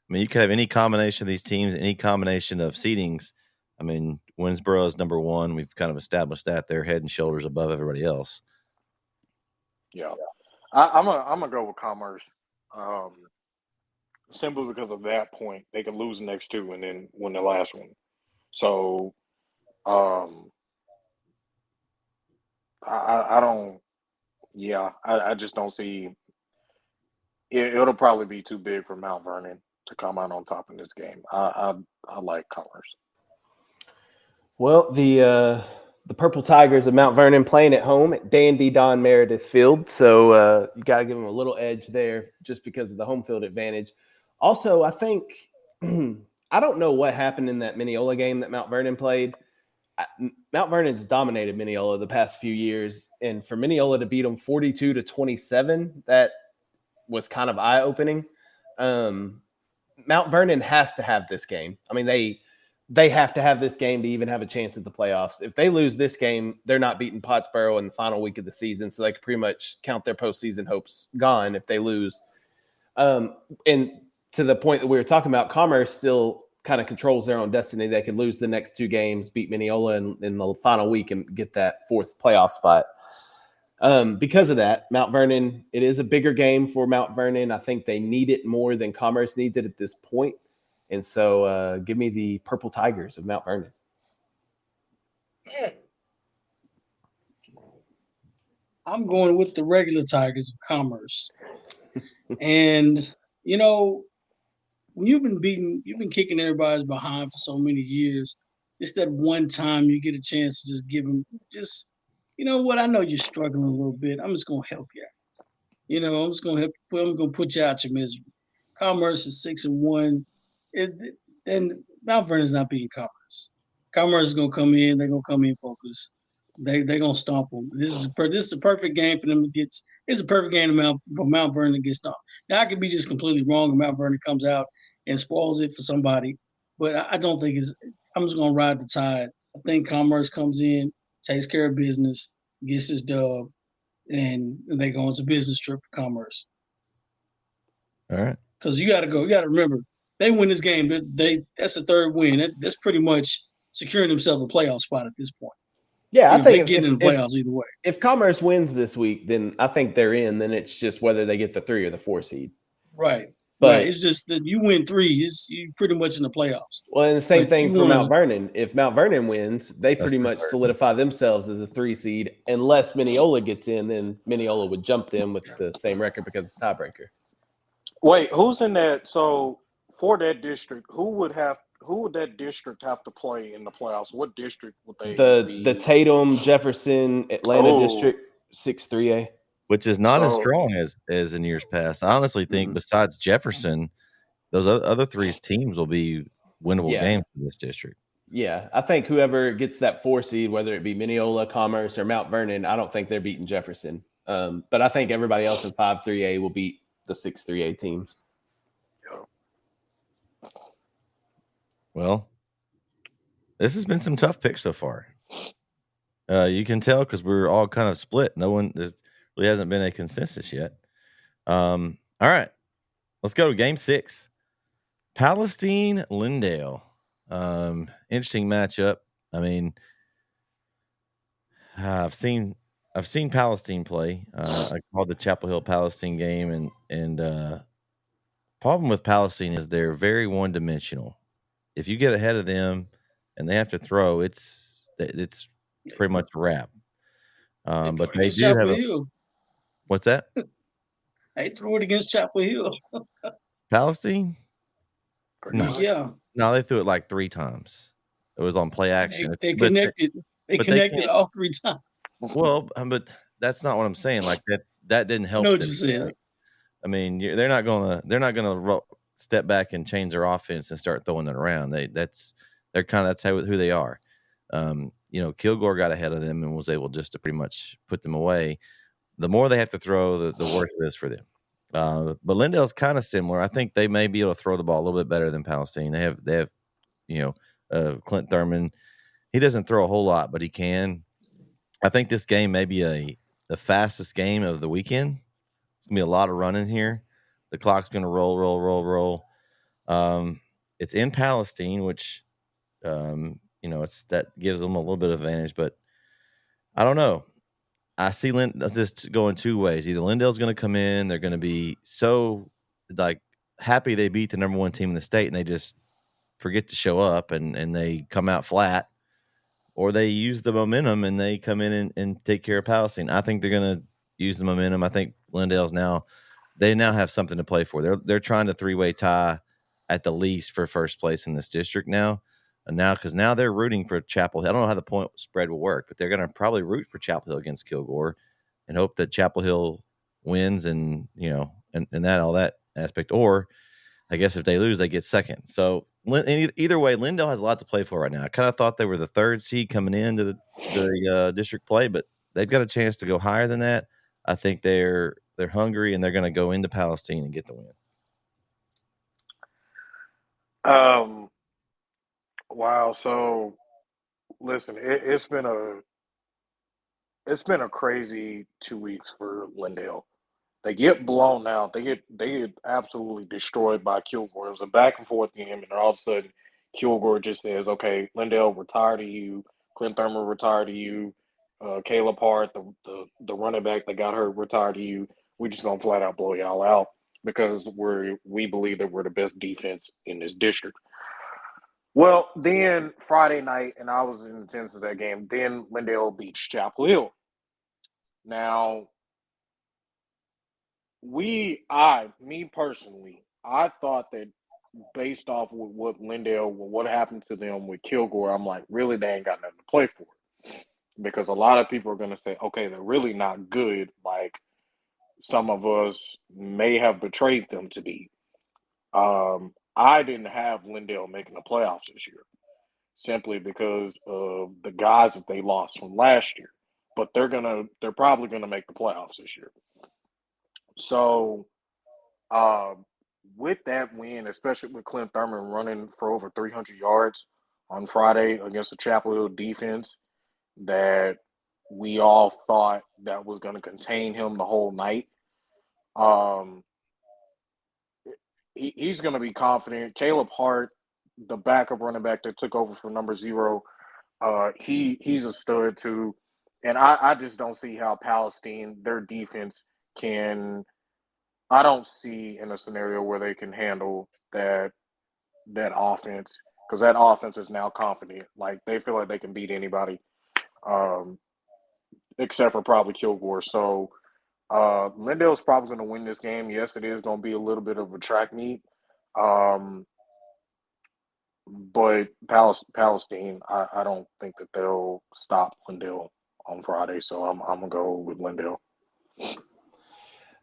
you could have any combination of these teams, any combination of seedings. I mean, Winsboro is number 1. We've kind of established that they're head and shoulders above everybody else. Yeah, I'm gonna go with Commerce. Simply because of that point, they could lose the next 2 and then win the last one. So, I don't. Yeah, I just don't see. It'll probably be too big for Mount Vernon to come out on top in this game. I like Commerce. Well, the Purple Tigers of Mount Vernon playing at home at Dandy Don Meredith Field. So you got to give them a little edge there just because of the home field advantage. Also, I think I don't know what happened in that Mineola game that Mount Vernon played. Mount Vernon's dominated Mineola the past few years. And for Mineola to beat them 42-27, that was kind of eye-opening. Mount Vernon has to have this game. I mean, they have to have this game to even have a chance at the playoffs. If they lose this game, they're not beating Pottsboro in the final week of the season, so they could pretty much count their postseason hopes gone if they lose. And to the point that we were talking about, Commerce still kind of controls their own destiny. They could lose the next 2 games, beat Mineola in the final week, and get that 4th playoff spot. Because of that, Mount Vernon, it is a bigger game for Mount Vernon. I think they need it more than Commerce needs it at this point. And so give me the Purple Tigers of Mount Vernon. I'm going with the regular Tigers of Commerce. And, when you've been kicking everybody's behind for so many years, it's that one time you get a chance to just give them you know what? I know you're struggling a little bit. I'm just going to help you out. I'm just going to help. I'm going to put you out your misery. Commerce is 6-1. And Mount Vernon's not beating Commerce. Commerce is going to come in. They're going to come in focused. They're going to stomp them. This is a perfect game for them to get. It's a perfect game for Mount Vernon to get stomped. Now, I could be just completely wrong and Mount Vernon comes out and spoils it for somebody. But I don't think it's – I'm just going to ride the tide. I think Commerce comes in, takes care of business, gets his dub, and they go on a business trip for Commerce. All right. Because you got to go. You got to remember, they win this game. That's the 3rd win. That's pretty much securing themselves a playoff spot at this point. Yeah, I think they're getting in the playoffs either way. If Commerce wins this week, then I think they're in. Then it's just whether they get the 3 or the 4 seed. Right. But right. It's just that you win 3, you pretty much in the playoffs. well, and the same But thing you for Mount wanna Vernon. If Mount Vernon wins, they That's pretty the much third. solidify themselves as a 3 seed. Unless Mineola gets in, then Mineola would jump them with the same record because it's tiebreaker. Wait, who's in that? So for that district, who would that district have to play in the playoffs? What district would they The be? Tatum, Jefferson, Atlanta Oh, district 6-3A. Which is not as so strong as in years past. I honestly think Mhm. besides Jefferson, those other three teams will be winnable Yeah. games in this district. Yeah, I think whoever gets that 4 seed, whether it be Mineola, Commerce, or Mount Vernon, I don't think they're beating Jefferson. But I think everybody else in 5-3A will beat the 6-3A teams. Well, this has been some tough picks so far. You can tell because we're all kind of split. There's really hasn't been a consensus yet. All right, let's go to game 6. Palestine Lindale. Interesting matchup. I mean, I've seen Palestine play. I called the Chapel Hill Palestine game, and problem with Palestine is they're very one dimensional. If you get ahead of them and they have to throw, it's pretty much a wrap. But they against do have Chapel a Hill. what's that? They threw it against Chapel Hill. Palestine? pretty No, much. Yeah. no, they threw it like 3 times. It was on play action, They but connected. They but they connected can't. all 3 times. But that's not what I'm saying. Like that didn't I know help what them. you said. Right? I mean, they're not gonna step back and change their offense and start throwing it around. That's who they are. Kilgore got ahead of them and was able just to pretty much put them away. The more they have to throw, the worse it is for them. But Lindale's kind of similar. I think they may be able to throw the ball a little bit better than Palestine. They have Clint Thurman. He doesn't throw a whole lot, but he can. I think this game may be the fastest game of the weekend. It's gonna be a lot of running here. The clock's gonna roll. It's in Palestine, which that gives them a little bit of advantage, but I don't know. I see this going 2 ways. Either Lindale's going to come in, they're going to be so like happy they beat the number 1 team in the state, and they just forget to show up and they come out flat, or they use the momentum and they come in and take care of Palestine. I think they're going to use the momentum. I think Lindale's now have something to play for. They're trying to 3-way tie at the least for first place in this district now. And because now they're rooting for Chapel Hill. I don't know how the point spread will work, but they're going to probably root for Chapel Hill against Kilgore and hope that Chapel Hill wins and that all that aspect. Or I guess if they lose, they get second. So either way, Lindale has a lot to play for right now. I kind of thought they were the 3rd seed coming into the district play, but they've got a chance to go higher than that. I think they're hungry and they're going to go into Palestine and get the win. Wow. So listen, it's been a crazy 2 weeks for Lindale. They get blown out. They get absolutely destroyed by Kilgore. It was a back and forth game, and then all of a sudden, Kilgore just says, "Okay, Lindale, we're tired of you. Clint Thurman, we're tired of you. Caleb Hart, the running back that got hurt, we're tired of you. We're just gonna flat out blow y'all out because we believe that we're the best defense in this district." Well, then Friday night, and I was in attendance of that game. Then Lindale beats Chapel Hill. Now, me personally, I thought that based off of what what happened to them with Kilgore, I'm like, really, they ain't got nothing to play for. Because a lot of people are going to say, okay, they're really not good, like some of us may have betrayed them to be. I didn't have Lindale making the playoffs this year simply because of the guys that they lost from last year. But they're probably gonna make the playoffs this year. So uh, with that win, especially with Clint Thurman running for over 300 yards on Friday against the Chapel Hill defense, that we all thought that was going to contain him the whole night. Um, he's going to be confident. Caleb Hart, the backup running back that took over for number 0, he's a stud too. And I just don't see how Palestine, their defense, can I don't see in a scenario where they can handle that offense, because that offense is now confident. Like, they feel like they can beat anybody, um, except for probably Kilgore. So Lindale's probably going to win this game. Yes, it is going to be a little bit of a track meet. But Palestine, I don't think that they'll stop Lindale on Friday. So I'm going to go with Lindale.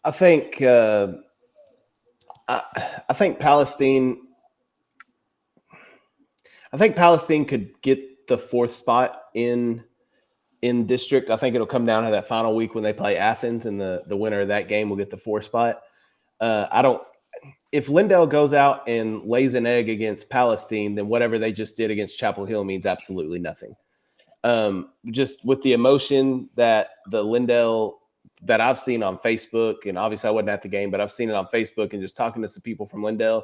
I think I think Palestine. I think Palestine could get the 4th spot in district. I think it'll come down to that final week when they play Athens, and the winner of that game will get the 4th spot. I don't. If Lindale goes out and lays an egg against Palestine, then whatever they just did against Chapel Hill means absolutely nothing. Just with the emotion that the Lindale that I've seen on Facebook, and obviously I wasn't at the game, but I've seen it on Facebook and just talking to some people from Lindale,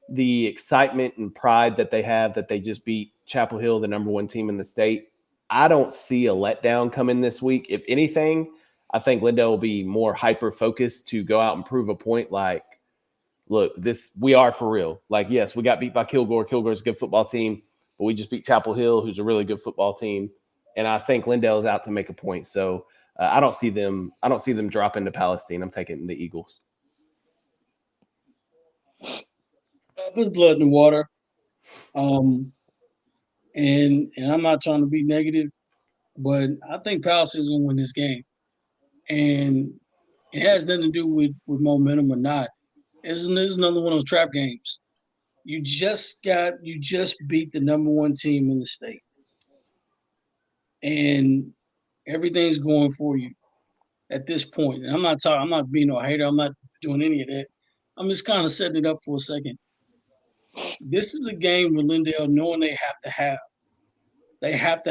the excitement and pride that they have that they just beat Chapel Hill, the number 1 team in the state. I don't see a letdown coming this week. If anything, I think Lindale will be more hyper-focused to go out and prove a point like, look, we are for real. Like, yes, we got beat by Kilgore. Kilgore's a good football team, but we just beat Chapel Hill, who's a really good football team. And I think Lindale is out to make a point. So I don't see them dropping to Palestine. I'm taking the Eagles. There's blood in the water. And I'm not trying to be negative, but I think Palace's going to win this game. And it has nothing to do with momentum or not. This is another one of those trap games. You just beat the number 1 team in the state. And everything's going for you at this point. And I'm not being no hater. I'm not doing any of that. I'm just kind of setting it up for a second. This is a game where Lindale, knowing they have to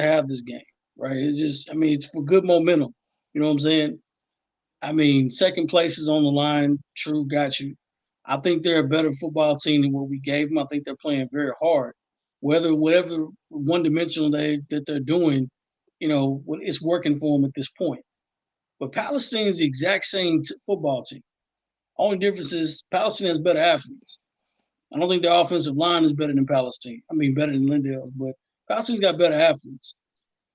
have this game, right? It's for good momentum. You know what I'm saying? I mean, second place is on the line. True, got you. I think they're a better football team than what we gave them. I think they're playing very hard. Whatever one-dimensional that they're doing, it's working for them at this point. But Palestine is the exact same football team. Only difference is Palestine has better athletes. I don't think their offensive line is better than Palestine. I mean, better than Lindale, but Palestine's got better athletes.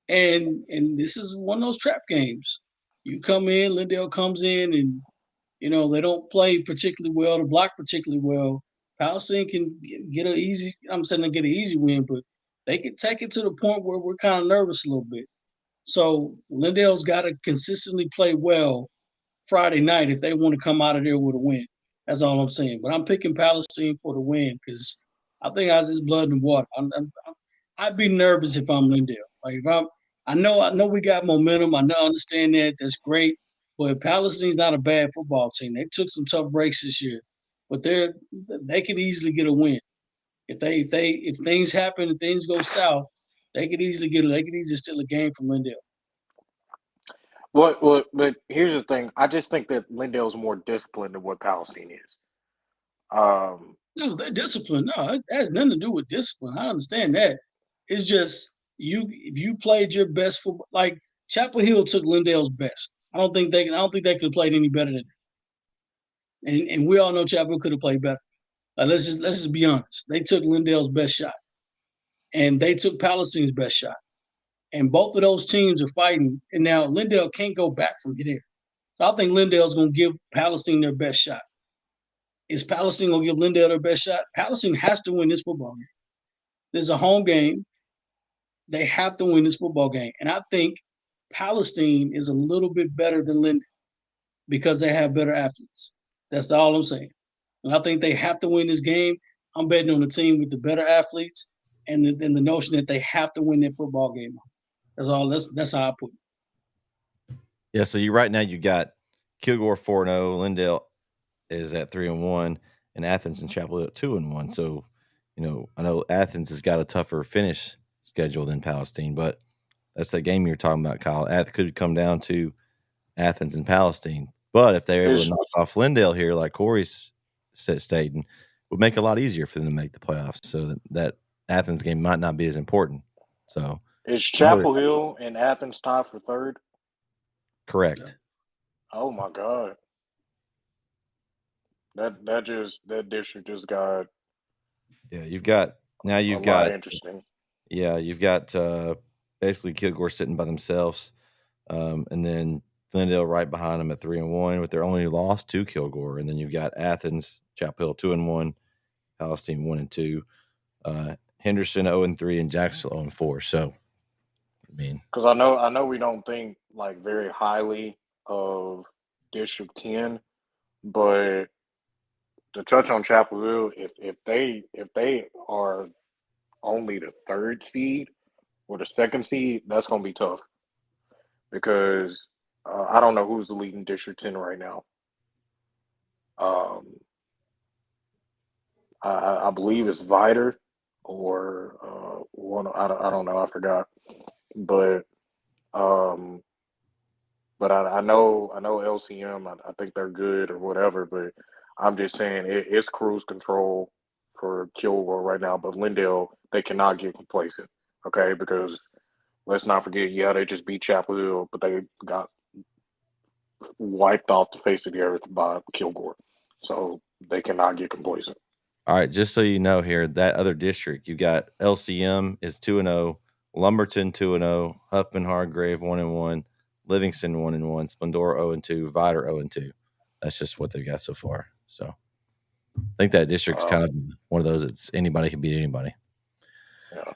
And this is one of those trap games. You come in, Lindale comes in, and they don't play particularly well, to block particularly well. Palestine can get an easy. I'm saying they get an easy win, but they can take it to the point where we're kind of nervous a little bit. So Lindale's got to consistently play well Friday night if they want to come out of there with a win. That's all I'm saying. But I'm picking Palestine for the win because I think I just blood and water. I'd be nervous if I'm Lindale. Like if I know we got momentum. I understand that. That's great. But Palestine's not a bad football team. They took some tough breaks this year, but they could easily get a win. If things happen, if things go south, they could easily steal a game from Lindale. But here's the thing. I just think that Lindale's more disciplined than what Palestine is. No, they're disciplined. No, it has nothing to do with discipline. I understand that. It's just if you played your best football, like Chapel Hill took Lindale's best. I don't think they could have played any better than that. And we all know Chapel Hill could have played better. Let's just be honest. They took Lindale's best shot, and they took Palestine's best shot, and both of those teams are fighting. And now Lindale can't go back from there. So I think Lindale's going to give Palestine their best shot. Is Palestine going to give Lindale their best shot? Palestine has to win this football game. This is a home game. They have to win this football game. And I think Palestine is a little bit better than Lindale because they have better athletes. That's all I'm saying. And I think they have to win this game. I'm betting on the team with the better athletes and the notion that they have to win their football game. That's all. That's how I put it. Yeah, so right now you got Kilgore 4-0, Lindale is at 3-1, and Athens and Chapel at 2-1. So, I know Athens has got a tougher finish schedule than Palestine, but that's that game you're talking about, Kyle. It could come down to Athens and Palestine. But if they're able to knock off Lindale here, like Corey's stated, would make it a lot easier for them to make the playoffs. So that Athens game might not be as important. So is Chapel Hill and Athens tied for third? Correct. Oh my God. That district just got Yeah, you've got interesting. yeah, you've got basically Kilgore sitting by themselves, and then Glendale right behind them at 3-1 with their only loss to Kilgore, and then you've got Athens, Chapel Hill 2-1, Palestine 1-2, Henderson 0-3, and Jacksonville 0-4. So, I mean, Because I know we don't think like very highly of District 10, but to touch on Chapel Hill, if they are only the third seed or the second seed, that's going to be tough because I don't know who's the leading District 10 right now. I believe it's Vider or one. I don't know. I forgot, but um, I know LCM. I think they're good or whatever. But I'm just saying it's cruise control for Kilgore right now. But Lindale, they cannot get complacent. Okay, because let's not forget. Yeah, they just beat Chapel Hill, but they got wiped off the face of the earth by Kilgore. So they cannot get complacent. all right, just so you know here, that other district, you got LCM is 2-0, Lumberton 2-0, Huffman Hargrave 1-1, Livingston 1-1, Splendora 0-2, Vider 0-2. That's just what they've got so far. So I think that district's kind of one of those. It's anybody can beat anybody. Yeah.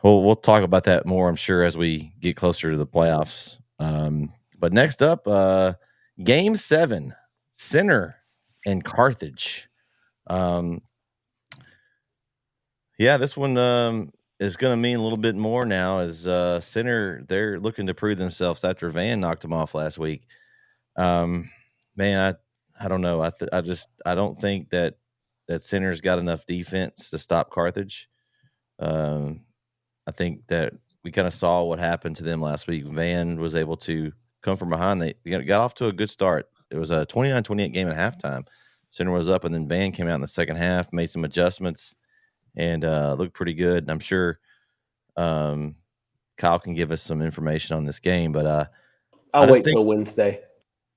Well, we'll talk about that more, I'm sure, as we get closer to the playoffs. But next up, Game 7, Center and Carthage. Yeah, this one is going to mean a little bit more now as Center, they're looking to prove themselves after Van knocked them off last week. Man, I don't know. I don't think that Center's got enough defense to stop Carthage. I think that we kind of saw what happened to them last week. Van was able to come from behind. They got off to a good start. It was a 29-28 game at halftime. Center was up, and then Van came out in the second half, made some adjustments, and looked pretty good. And I'm sure Kyle can give us some information on this game. But I'll wait till Wednesday.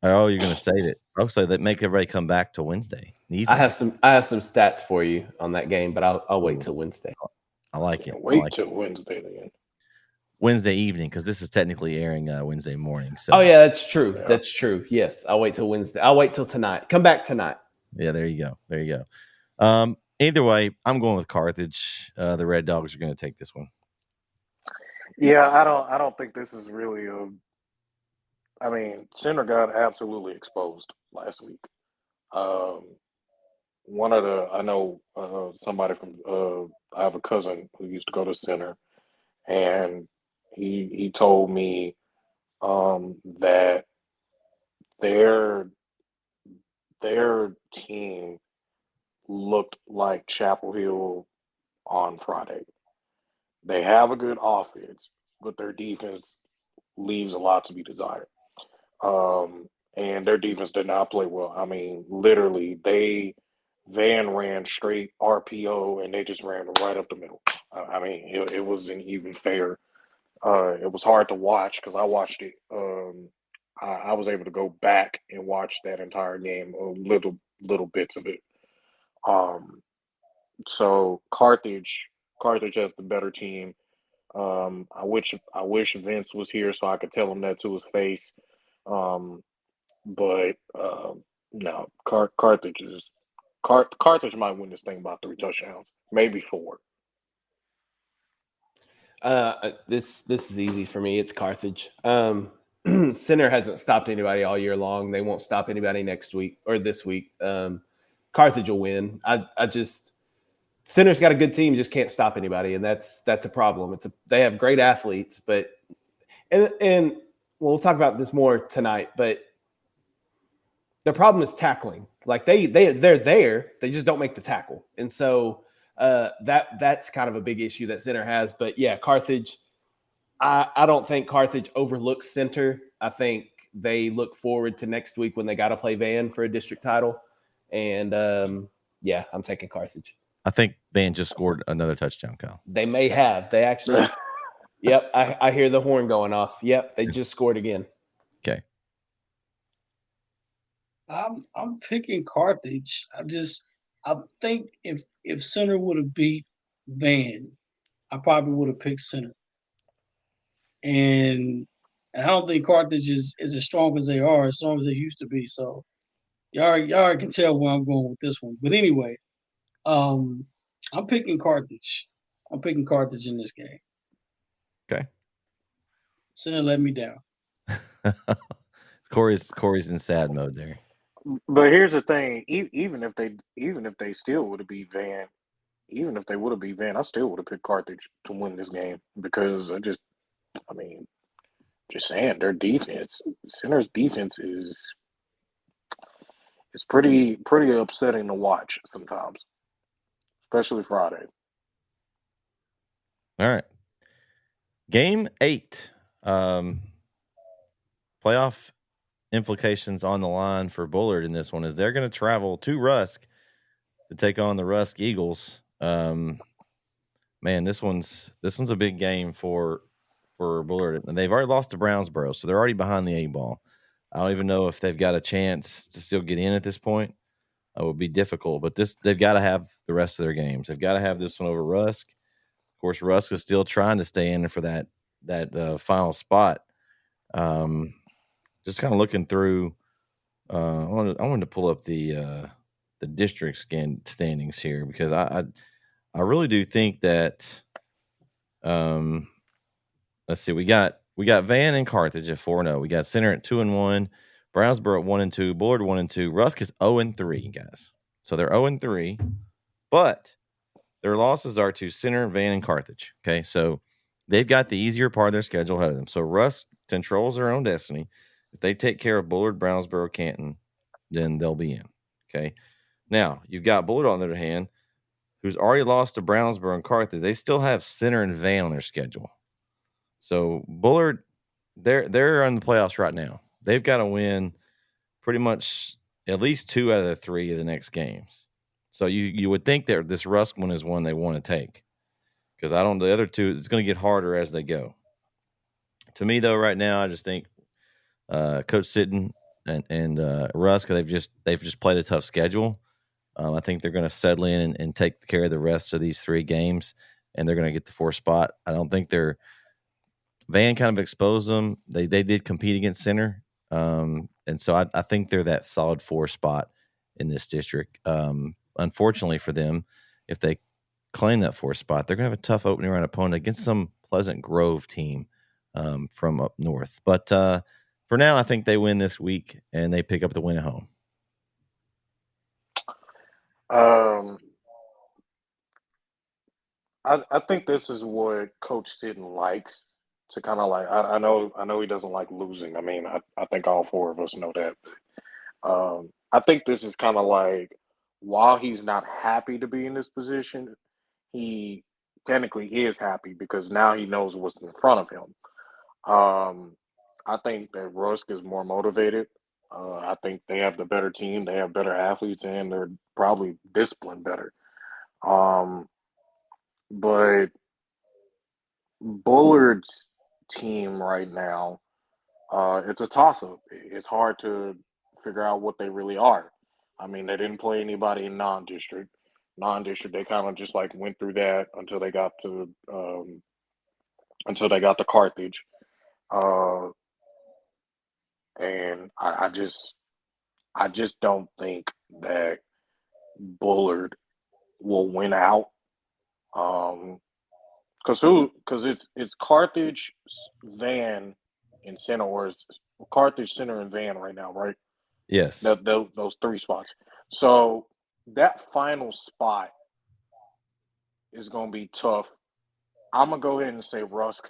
Oh, you're going to save it. Oh, so that make everybody come back to Wednesday evening. I have some stats for you on that game, but I'll wait till Wednesday. I like it. Wait till Wednesday then. Wednesday evening, because this is technically airing Wednesday morning. So. Oh yeah, that's true. Yeah. That's true. Yes, I'll wait till Wednesday. I'll wait till tonight. Come back tonight. Yeah, there you go. Either way, I'm going with Carthage. The Red Dogs are going to take this one. Yeah, I don't think this is really a. I mean, Center got absolutely exposed last week. One of the I know somebody from I have a cousin who used to go to Center, and he told me that their team looked like Chapel Hill on Friday. They have a good offense, but their defense leaves a lot to be desired. And their defense did not play well. I mean, literally, Van ran straight RPO, and they just ran right up the middle. I mean, it wasn't even fair. It was hard to watch because I watched it. I was able to go back and watch that entire game, little bits of it. So Carthage has the better team. I wish Vince was here so I could tell him that to his face. But no, Carthage might win this thing by 3 touchdowns, maybe 4. This is easy for me. It's Carthage. Center hasn't stopped anybody all year long. They won't stop anybody next week or this week. Carthage will win. Center's got a good team, just can't stop anybody, and that's a problem. They have great athletes, but and we'll talk about this more tonight. But the problem is tackling. Like they're there, they just don't make the tackle, and so that's kind of a big issue that Center has. But yeah, Carthage. I don't think Carthage overlooks Center. I think they look forward to next week when they got to play Van for a district title, and yeah, I'm taking Carthage. I think Van just scored another touchdown, Kyle. They may have. They actually. Yep, I hear the horn going off. Yep, they just scored again. Okay. I'm picking Carthage. I think if center would have beat Van, I probably would have picked center. And I don't think Carthage is as strong as they are, as strong as they used to be. So y'all can tell where I'm going with this one. But anyway, um, I'm picking Carthage. I'm picking Carthage in this game. Okay. Center let me down. Corey's in sad mode there. But here's the thing: even if they still would have beat Van, even if they would have beat Van, I still would have picked Carthage to win this game because I mean, just saying their defense, Center's defense is pretty upsetting to watch sometimes, especially Friday. All right. Game 8. Playoff implications on the line for Bullard in this one is they're going to travel to Rusk to take on the Rusk Eagles. Man, this one's a big game for Bullard, and they've already lost to Brownsboro, so they're already behind the 8-ball. I don't even know if they've got a chance to still get in at this point. It would be difficult, but they've got to have the rest of their games. They've got to have this one over Rusk. Of course, Rusk is still trying to stay in for that final spot. Just kind of looking through. I wanted to pull up the district standings here because I really do think that. Let's see. We got Van and Carthage at 4-0. We got Center at 2-1. Brownsboro at 1-2. Bullard 1-2. Rusk is 0-3, guys. So they're 0-3, but their losses are to Center, Van, and Carthage. Okay, so they've got the easier part of their schedule ahead of them. So Rusk controls their own destiny. If they take care of Bullard, Brownsboro, Canton, then they'll be in. Okay. Now, you've got Bullard on the other hand, who's already lost to Brownsboro and Carthage. They still have Center and Van on their schedule. So Bullard, they're in the playoffs right now. They've got to win pretty much at least 2 out of the 3 of the next games. So you would think that this Rusk one is one they want to take because the other two, it's going to get harder as they go. To me, though, right now, I just think Coach Sitton and Rusk, they've just played a tough schedule. I think they're going to settle in and take care of the rest of these 3 games, and they're going to get the 4th spot. I don't think Van kind of exposed them. They did compete against Center, and so I think they're that solid 4 spot in this district. Unfortunately for them, if they claim that 4 spot, they're going to have a tough opening round opponent against some Pleasant Grove team from up north. But for now, I think they win this week and they pick up the win at home. I think this is what Coach Sitton likes to kind of like. I know he doesn't like losing. I mean, I think all 4 of us know that. But, I think this is kind of like while he's not happy to be in this position, he technically is happy because now he knows what's in front of him. I think that Rusk is more motivated. I think they have the better team. They have better athletes, and they're probably disciplined better. But Bullard's team right now, it's a toss-up. It's hard to figure out what they really are. I mean, they didn't play anybody in non-district. Non-district, they kind of just like went through that until they got to Carthage. And I just don't think that Bullard will win out. Because it's Carthage, Van, and Center, or it's Carthage, Center, and Van right now, right? Yes. Those 3 spots. So that final spot is going to be tough. I'm gonna go ahead and say Rusk.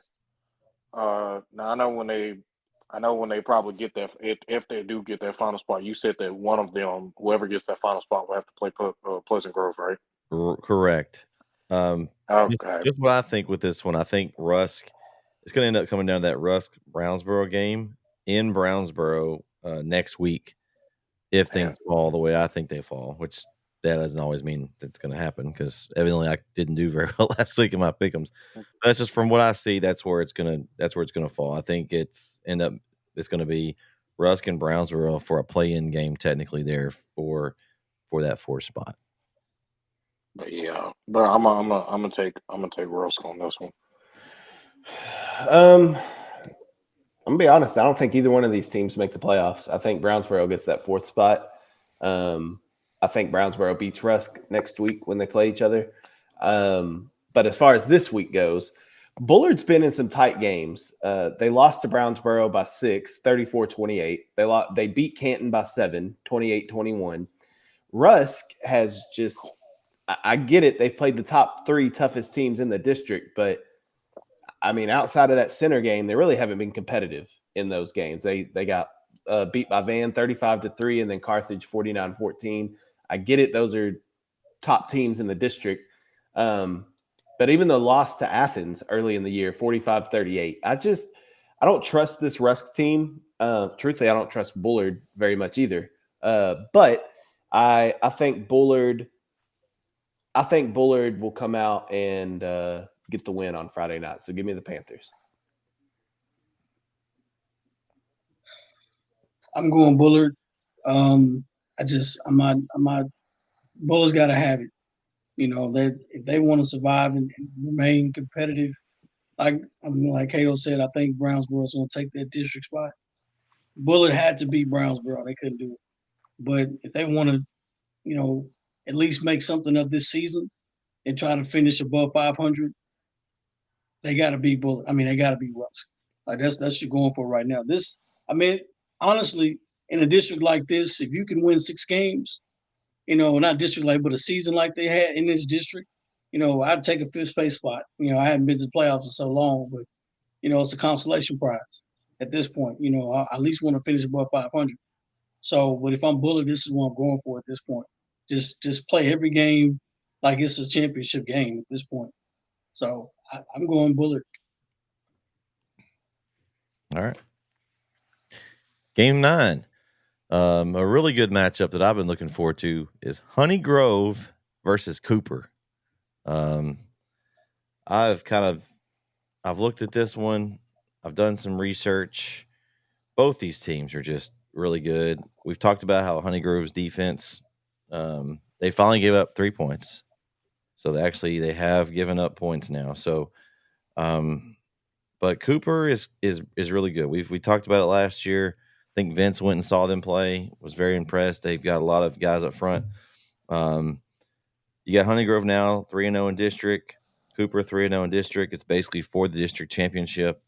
Now I know when they probably get that, if they do get that final spot. You said that one of them, whoever gets that final spot, will have to play Pleasant Grove, right? Correct. Okay. Just what I think with this one, I think Rusk is going to end up coming down to that Rusk Brownsboro game in Brownsboro next week if things fall the way I think they fall, which that doesn't always mean that's going to happen because evidently I didn't do very well last week in my pick'ems. That's just from what I see. That's where it's going to fall. I think it's going to be Rusk and Brownsboro for a play-in game technically there for that 4th spot. But yeah, but I'm gonna take Rusk on this one. I'm gonna be honest. I don't think either one of these teams make the playoffs. I think Brownsboro gets that 4th spot. I think Brownsboro beats Rusk next week when they play each other. But as far as this week goes, Bullard's been in some tight games. They lost to Brownsboro by 6, 34-28. They beat Canton by 7, 28-21. Rusk has just – I get it. They've played the top 3 toughest teams in the district, but, I mean, outside of that center game, they really haven't been competitive in those games. They got beat by Van 35-3 and then Carthage 49-14. I get it. Those are top teams in the district. But even the loss to Athens early in the year, 45-38, I don't trust this Rusk team. Truthfully, I don't trust Bullard very much either. But I think Bullard will come out and get the win on Friday night. So give me the Panthers. I'm going Bullard. I'm not. Bullard's got to have it. You know, if they want to survive and remain competitive, like KO said, I think Brownsboro's going to take that district spot. Bullard had to beat Brownsboro; they couldn't do it. But if they want to, you know, at least make something of this season and try to finish above 500, they got to beat Bullard. I mean, they got to beat Rusk. Like that's what you're going for right now. Honestly, in a district like this, if you can win 6 games, you know, not district like, but a season like they had in this district, you know, I'd take a 5th place spot. You know, I hadn't been to the playoffs in so long, but, you know, it's a consolation prize at this point. You know, I at least want to finish above 500. So, but if I'm Bullard, this is what I'm going for at this point. Just play every game like it's a championship game at this point. So I'm going Bullard. All right. Game 9. A really good matchup that I've been looking forward to is Honey Grove versus Cooper. I've looked at this one. I've done some research. Both these teams are just really good. We've talked about how Honey Grove's defense, they finally gave up 3 points. So they have given up points now. So, but Cooper is really good. We talked about it last year. I think Vince went and saw them play, was very impressed. They've got a lot of guys up front. You got Honey Grove now 3-0 in district. Cooper 3-0 in district. It's basically for the district championship.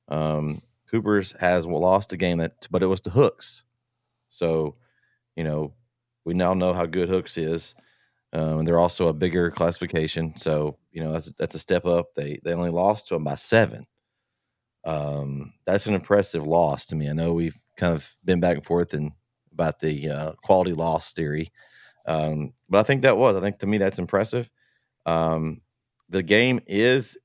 Cooper's has lost a game but it was to Hooks. So, you know, we now know how good Hooks is. And they're also a bigger classification. So, you know, that's a step up. They only lost to them by 7. That's an impressive loss to me. I know we've kind of been back and forth about the quality loss theory. But I think to me, that's impressive. The game is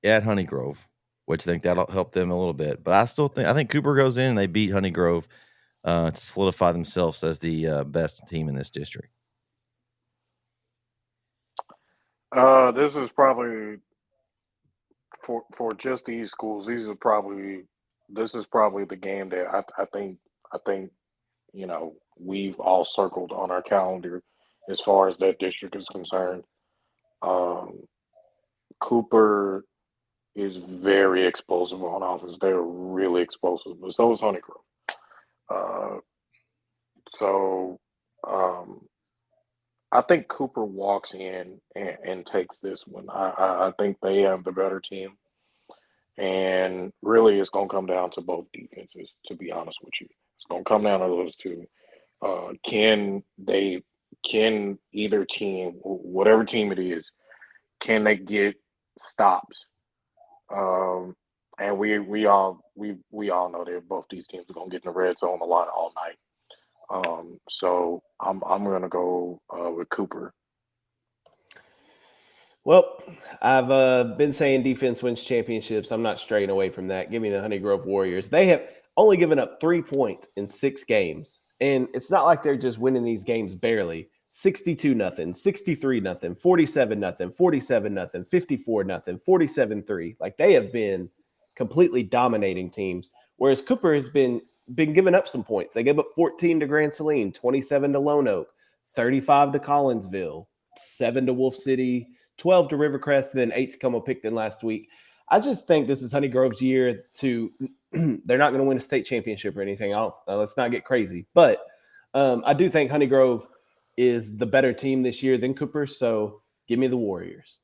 at Honey Grove, which I think that'll help them a little bit. But I think Cooper goes in and they beat Honey Grove to solidify themselves as the best team in this district. This is probably for just these schools. This is probably the game that I think you know we've all circled on our calendar as far as that district is concerned. Cooper is very explosive on offense. They're really explosive, but so is Honey Grove. I think Cooper walks in and takes this one. I think they have the better team. And really, it's going to come down to both defenses, to be honest with you. It's going to come down to those two. Can either team, whatever team it is, can they get stops? And we all know that both these teams are going to get in the red zone a lot all night. So I'm going to go with Cooper. Well, I've been saying defense wins championships. I'm not straying away from that. Give me the Honey Grove Warriors. They have only given up 3 points in 6 games. And it's not like they're just winning these games barely. 62-0, 63-0, 47-0, 47-0, 54-0, 47-3. Like they have been completely dominating teams. Whereas Cooper has been been giving up some points. They gave up 14 to Grand Saline, 27 to Lone Oak, 35 to Collinsville, 7 to Wolf City, 12 to Rivercrest, and then 8 to Como-Picton last week. I just think this is Honey Grove's year to – they're not going to win a state championship or anything else. Let's not get crazy. But I do think Honey Grove is the better team this year than Cooper, so give me the Warriors.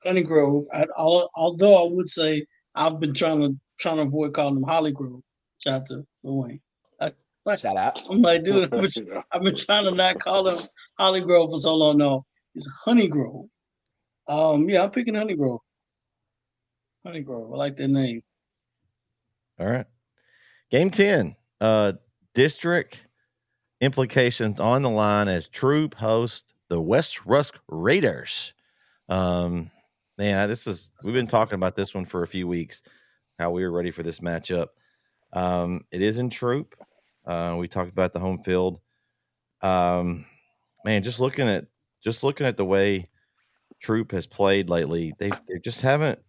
Honey Grove. Although I would say I've been trying to avoid calling them Holly Grove. Shout out to Lil Wayne. Shout out. I'm like, dude, I've been trying to not call them Holly Grove for so long. No, it's Honey Grove. Yeah, I'm picking Honey Grove. Honey Grove. I like that name. All right. Game 10. District implications on the line as Troop hosts the West Rusk Raiders. Man, we've been talking about this one for a few weeks, how we were ready for this matchup. It is in Troop. We talked about the home field. Man, just looking at the way Troop has played lately, they just haven't.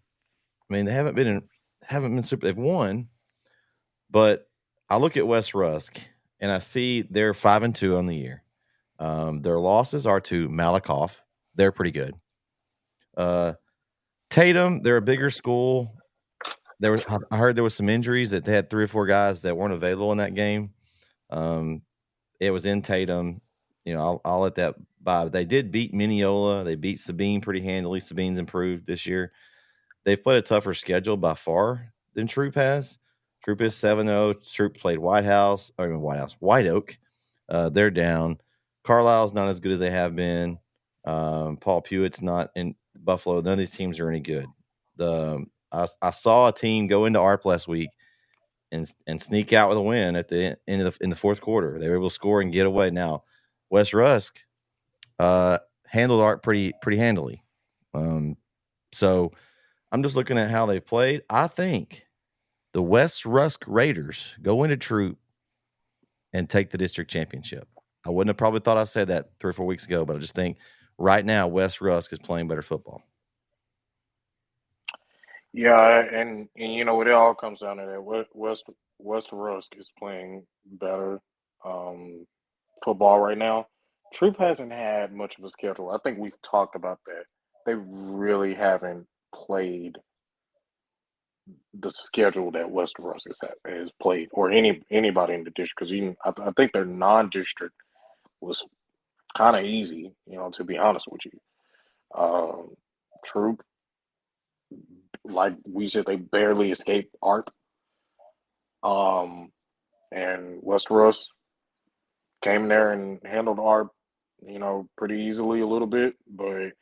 I mean, they haven't been super. They've won, but I look at West Rusk and I see they're 5-2 on the year. Their losses are to Malakoff. They're pretty good. Tatum, they're a bigger school. I heard there was some injuries that they had 3 or 4 guys that weren't available in that game. It was in Tatum. You know, I'll let that by. They did beat Mineola. They beat Sabine pretty handily. Sabine's improved this year. They've played a tougher schedule by far than Troop has. Troop is 7-0. Troop played White Oak. They're down. Carlisle's not as good as they have been. Paul Pewett's not in Buffalo. None of these teams are any good. I saw a team go into ARP last week and sneak out with a win at the end in the fourth quarter. They were able to score and get away. Now, West Rusk handled ARP pretty handily. So I'm just looking at how they've played. I think the West Rusk Raiders go into Troop and take the district championship. I wouldn't have probably thought I said that 3 or 4 weeks ago, but I just think right now West Rusk is playing better football. Yeah, and you know it all comes down to that. West Rusk is playing better football right now. Troop hasn't had much of a schedule. I think we've talked about that. They really haven't played the schedule that West Rusk has played, or anybody in the district. Because even I think their non-district was kind of easy, you know, to be honest with you. Troop, like we said, they barely escaped ARP. And West Rusk came there and handled ARP, you know, pretty easily a little bit. But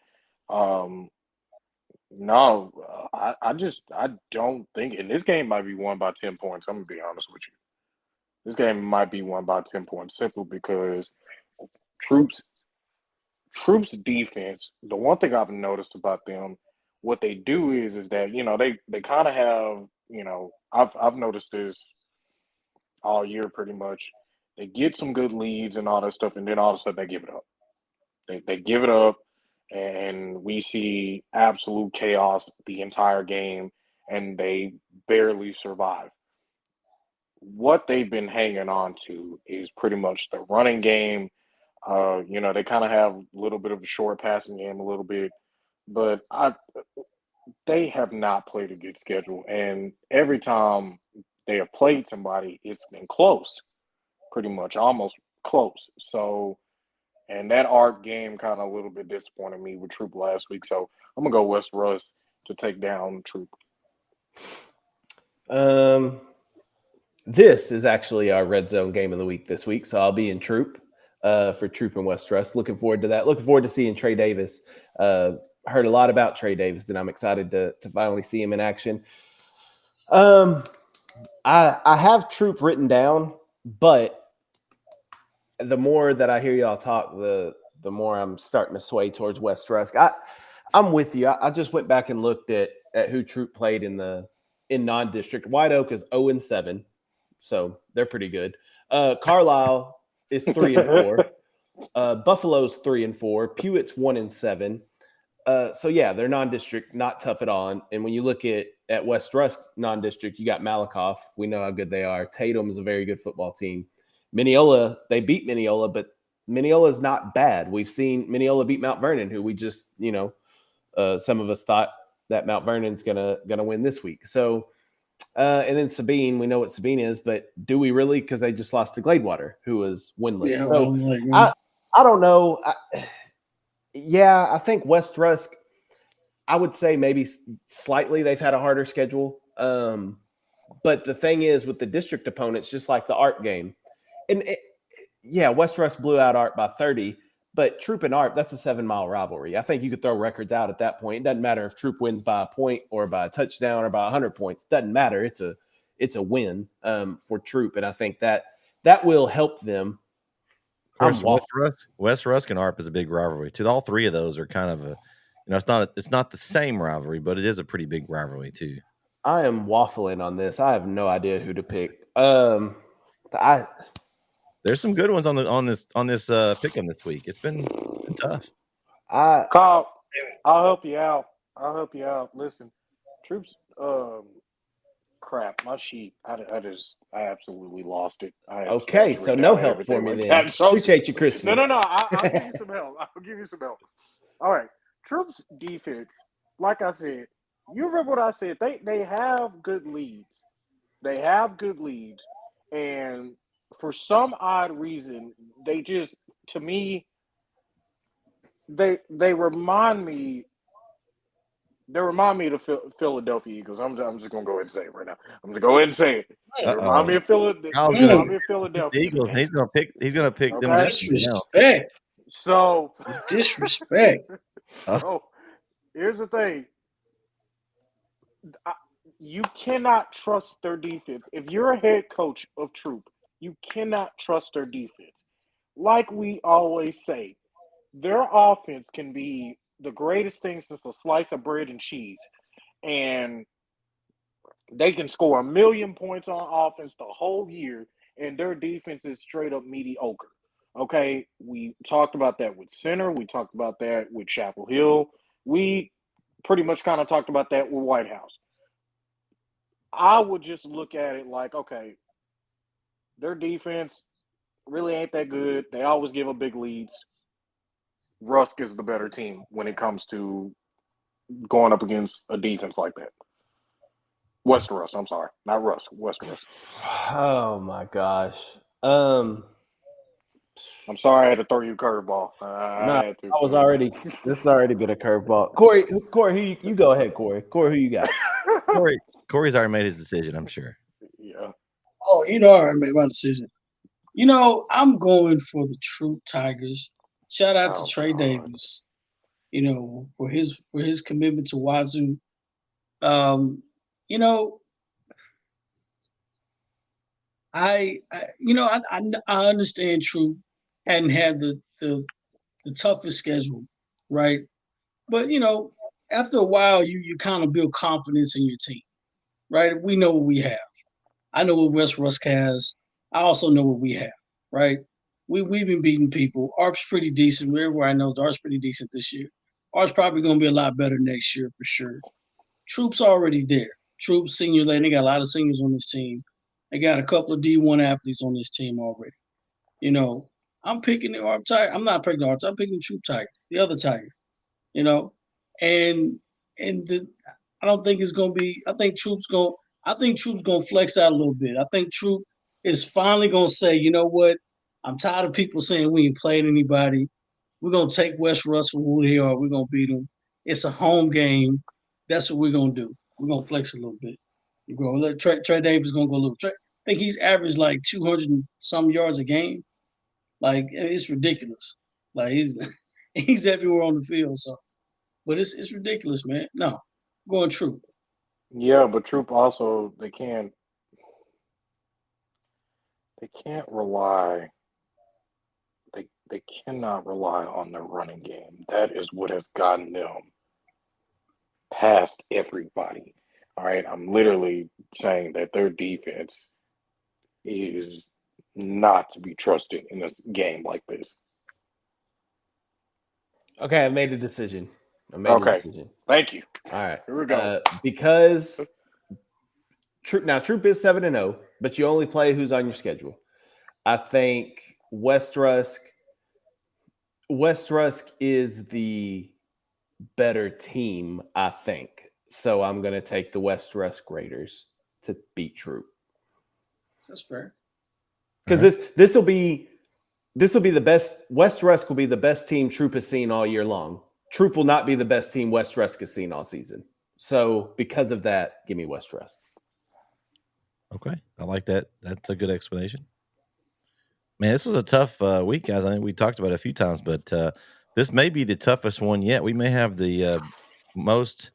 no, I don't think, and this game might be won by 10 points. I'm gonna be honest with you. This game might be won by 10 points simply because Troops defense, the one thing I've noticed about them, what they do is that, you know, they kind of have, you know, I've noticed this all year pretty much. They get some good leads and all that stuff, and then all of a sudden they give it up. They give it up, and we see absolute chaos the entire game, and they barely survive. What they've been hanging on to is pretty much the running game. You know, they kind of have a little bit of a short passing game, a little bit, but they have not played a good schedule. And every time they have played somebody, it's been close, pretty much, almost close. So, and that ARC game kind of a little bit disappointed me with Troop last week. So I'm going to go West Rusk to take down Troop. This is actually our red zone game of the week this week. So I'll be in Troop for Troop and West Rusk. Looking forward to that. Looking forward to seeing Trey Davis. Heard a lot about Trey Davis, and I'm excited to finally see him in action. I have Troop written down, but the more that I hear y'all talk, the more I'm starting to sway towards West Rusk. I'm with you. I just went back and looked at who Troop played in non-district. White Oak is 0-7, so they're pretty good. Carlisle is 3-4. Buffalo's 3-4. Pewett's 1-7. So yeah, they're non-district, not tough at all. And when you look at West Rusk non-district, you got Malakoff. We know how good they are. Tatum is a very good football team. Mineola, they beat Mineola, but Mineola is not bad. We've seen Mineola beat Mount Vernon, who we just, some of us thought that Mount Vernon's gonna win this week. So, and then Sabine, we know what Sabine is, but do we really? Because they just lost to Gladewater, who was winless. Yeah, so I was like, I don't know. I think West Rusk, I would say maybe slightly they've had a harder schedule. But the thing is, with the district opponents, just like the Art game, West Rusk blew out Art by 30, but Troop and Art, that's a 7-mile rivalry. I think you could throw records out at that point. It doesn't matter if Troop wins by a point or by a touchdown or by 100 points. It doesn't matter. It's a win for Troop, and I think that will help them. Of course, West Rusk and ARP is a big rivalry too. All three of those are kind of it's not the same rivalry, but it is a pretty big rivalry too. I am waffling on this. I have no idea who to pick. There's some good ones on this pick'em this week. It's been tough. Carl, I'll help you out. Listen, Troops. Crap, my sheet. I absolutely lost it. Okay, so no help for me then. Appreciate you, Christian. No. I'll give you some help. All right, Troops defense. Like I said, you remember what I said? They have good leads. And for some odd reason, they just, to me, they remind me. They remind me of the Philadelphia Eagles. I'm just gonna go ahead and say it right now. I'm gonna go ahead and say it. They remind me of Philadelphia. Eagles. He's gonna pick them. Disrespect. So disrespect. So here's the thing. You cannot trust their defense. If you're a head coach of Troop, you cannot trust their defense. Like we always say, their offense can be the greatest thing since a slice of bread and cheese. And they can score 1 million points on offense the whole year, and their defense is straight up mediocre. Okay, we talked about that with Center. We talked about that with Chapel Hill. We pretty much kind of talked about that with White House. I would just look at it like, okay, their defense really ain't that good. They always give up big leads. Rusk is the better team when it comes to going up against a defense like that. West Rusk, I'm sorry. Not Rusk, West Rusk. Oh, my gosh. I'm sorry I had to throw you a curveball. This has already been a curveball. Corey, you go ahead, Corey. Corey, who you got? Corey's already made his decision, I'm sure. Yeah. Oh, I already made my decision. I'm going for the Troop Tigers. Shout out to Trey Davis, for his commitment to Wazoo. I understand Troop hadn't had the toughest schedule, right? But after a while, you kind of build confidence in your team, right? We know what we have. I know what West Rusk has. I also know what we have, right? We've been beating people. ARP's pretty decent. Everywhere I know, ARP's pretty decent this year. ARP's probably going to be a lot better next year for sure. Troop's already there. Troop's senior lane. They got a lot of seniors on this team. They got a couple of D1 athletes on this team already. I'm picking the ARP Tiger. I'm not picking the ARP. I'm picking the Troop Tiger, the other Tiger. I don't think it's going to be. I think Troop's going to flex out a little bit. I think Troop is finally going to say, you know what? I'm tired of people saying we ain't played anybody. We're going to take West Rusk for who they are. We're going to beat them. It's a home game. That's what we're going to do. We're going to flex a little bit. Trey Davis is going to go a little. I think he's averaged like 200 and some yards a game. Like, it's ridiculous. Like, he's everywhere on the field. So, but it's ridiculous, man. No, I'm going Troop. Yeah, but Troop also, they can't rely. They cannot rely on their running game. That is what has gotten them past everybody. All right, I'm literally saying that their defense is not to be trusted in a game like this. Okay, I made a decision. I made a Okay. decision. Thank you. All right. Here we go. Because Troop is 7-0, but you only play who's on your schedule. I think West Rusk is the better team, I think. So I'm going to take the West Rusk Raiders to beat Troop. That's fair. Because this will be the best. West Rusk will be the best team Troop has seen all year long. Troop will not be the best team West Rusk has seen all season. So because of that, give me West Rusk. Okay, I like that. That's a good explanation. Man, this was a tough week, guys. I think we talked about it a few times, but this may be the toughest one yet. We may have the most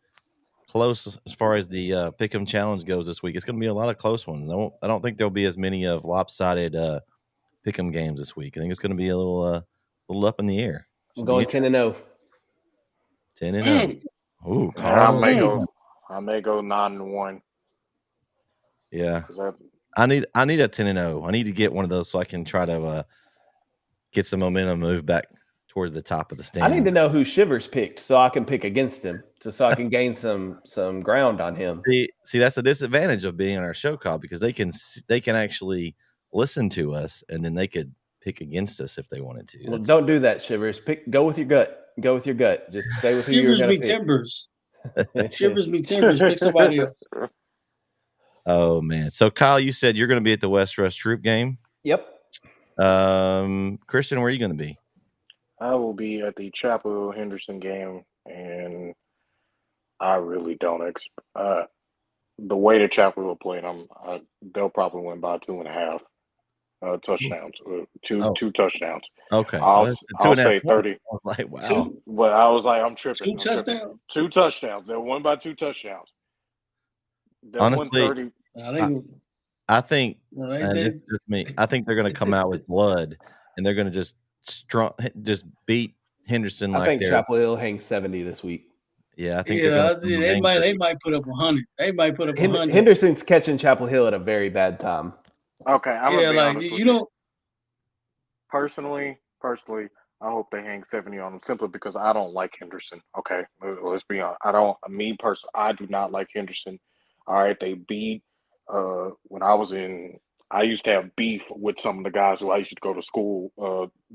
close as far as the Pick'em Challenge goes this week. It's going to be a lot of close ones. I don't think there'll be as many of lopsided Pick'em games this week. I think it's going to be a little up in the air. I'm going 10-0. 10-0. Ooh, I may go 9-1. Yeah. I need a 10-0. I need to get one of those so I can try to get some momentum, move back towards the top of the standing. I need to know who Shivers picked so I can pick against him, so I can gain some ground on him. See, that's the disadvantage of being on our show call, because they can actually listen to us, and then they could pick against us if they wanted to. Well, don't do that, Shivers. Go with your gut. Go with your gut. Just stay with who you're going to pick. Timbers. Shivers me Timbers. Pick somebody else. Oh man! So Kyle, you said you're going to be at the West Rusk Troop game. Yep. Christian, where are you going to be? I will be at the Chapel Henderson game, and I really don't expect the way the Chapel will play. They'll probably win by 2.5 touchdowns, two touchdowns. Okay, I'll say 30. Like, wow. But I was like, I'm tripping. 2 touchdowns. 2 touchdowns. They'll win by 2 touchdowns. They'll Honestly, win 30. I think, and it's just me, I think they're going to come out with blood, and they're going to just beat Henderson. I think Chapel Hill hangs 70 this week. Yeah, I think they might put up 100. They might put up 100. Henderson's catching Chapel Hill at a very bad time. Okay, I'm gonna be honest with you don't. Personally, I hope they hang 70 on them, simply because I don't like Henderson. Okay, let's be honest. I do not like Henderson. All right, they beat. When I used to have beef with some of the guys who I used to go to school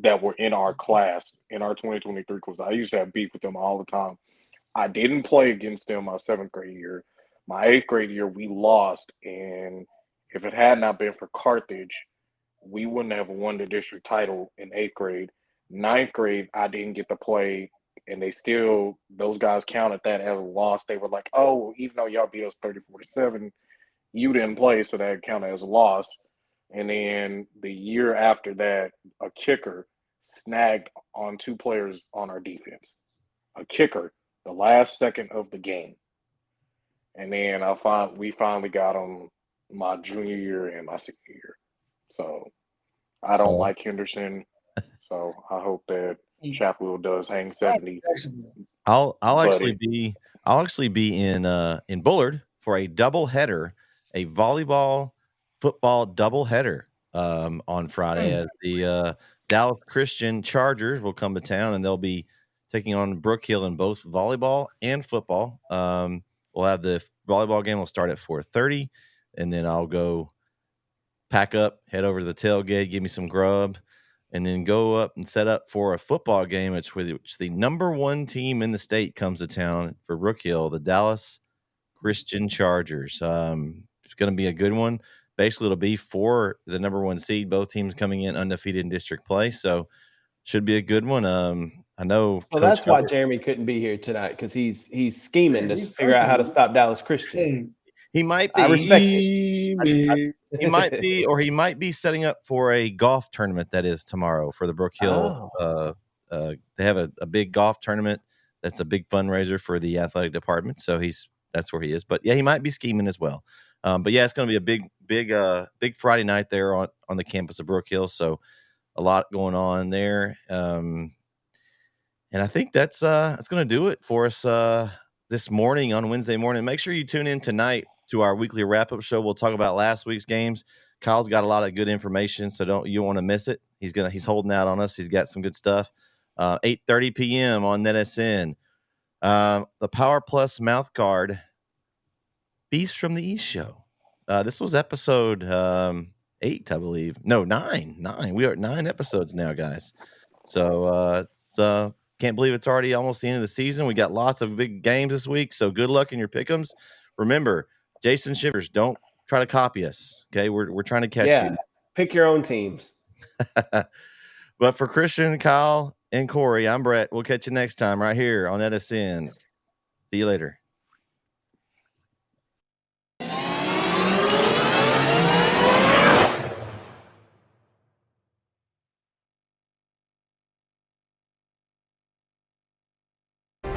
that were in our class, in our 2023 class. I used to have beef with them all the time. I didn't play against them my 7th grade year. My 8th grade year, we lost, and if it had not been for Carthage, we wouldn't have won the district title in 8th grade. 9th grade, I didn't get to play, and those guys counted that as a loss. They were like, oh, even though y'all beat us 30-47, you didn't play, so that counted as a loss. And then the year after that, a kicker snagged on 2 players on our defense. A kicker, the last second of the game. And then we finally got them my junior year and my senior year. So I don't like Henderson. So I hope that Chapel does hang 70. I'll actually be in Bullard for a doubleheader, a volleyball football doubleheader on Friday, as the Dallas Christian Chargers will come to town, and they'll be taking on Brook Hill in both volleyball and football. We'll have the volleyball game will start at 4:30, and then I'll go pack up, head over to the tailgate, give me some grub, and then go up and set up for a football game, which the number 1 team in the state comes to town for Brook Hill, the Dallas Christian Chargers. It's going to be a good one. Basically, it'll be for the number 1 seed, both teams coming in undefeated in district play. So should be a good one. I know. So that's why Jeremy couldn't be here tonight, because he's scheming to figure out how to stop Dallas Christian. He might be. I respect it. He might be, or he might be setting up for a golf tournament that is tomorrow for the Brook Hill. They have a big golf tournament. That's a big fundraiser for the athletic department. So that's where he is. But yeah, he might be scheming as well. But yeah, it's going to be a big Friday night there on the campus of Brook Hill. So a lot going on there. And I think that's going to do it for us this morning on Wednesday morning. Make sure you tune in tonight to our weekly wrap-up show. We'll talk about last week's games. Kyle's got a lot of good information, so you don't want to miss it. He's holding out on us. He's got some good stuff. 8:30 p.m. on NETSN. The Power Plus mouth guard, Beast from the East show. This was episode 8, I believe. No, 9. We are at 9 episodes now, guys. So can't believe it's already almost the end of the season. We got lots of big games this week, so good luck in your pick'ems. Remember, Jason Shivers, don't try to copy us. Okay, we're trying to catch you. Pick your own teams. But for Christian, Kyle, and Corey, I'm Brett. We'll catch you next time right here on NETSN. See you later.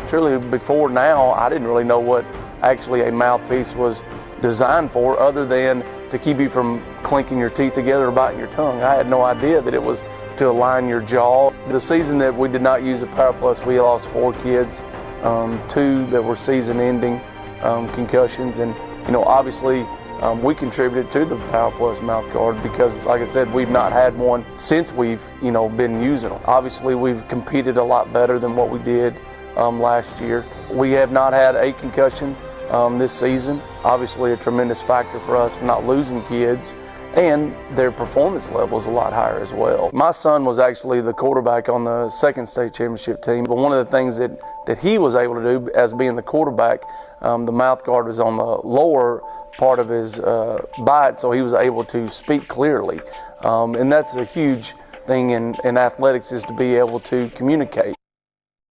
Truly, before now, I didn't really know what actually a mouthpiece was designed for, other than to keep you from clinking your teeth together or biting your tongue. I had no idea that it was to align your jaw. The season that we did not use the Power Plus, we lost 4 kids, 2 that were season-ending concussions, and obviously we contributed to the Power Plus mouth guard because, like I said, we've not had one since we've been using them. Obviously, we've competed a lot better than what we did last year. We have not had a concussion this season. Obviously a tremendous factor for us for not losing kids, and their performance level is a lot higher as well. My son was actually the quarterback on the second state championship team, but one of the things that he was able to do as being the quarterback, the mouth guard was on the lower part of his bite, so he was able to speak clearly, and that's a huge thing in athletics, is to be able to communicate.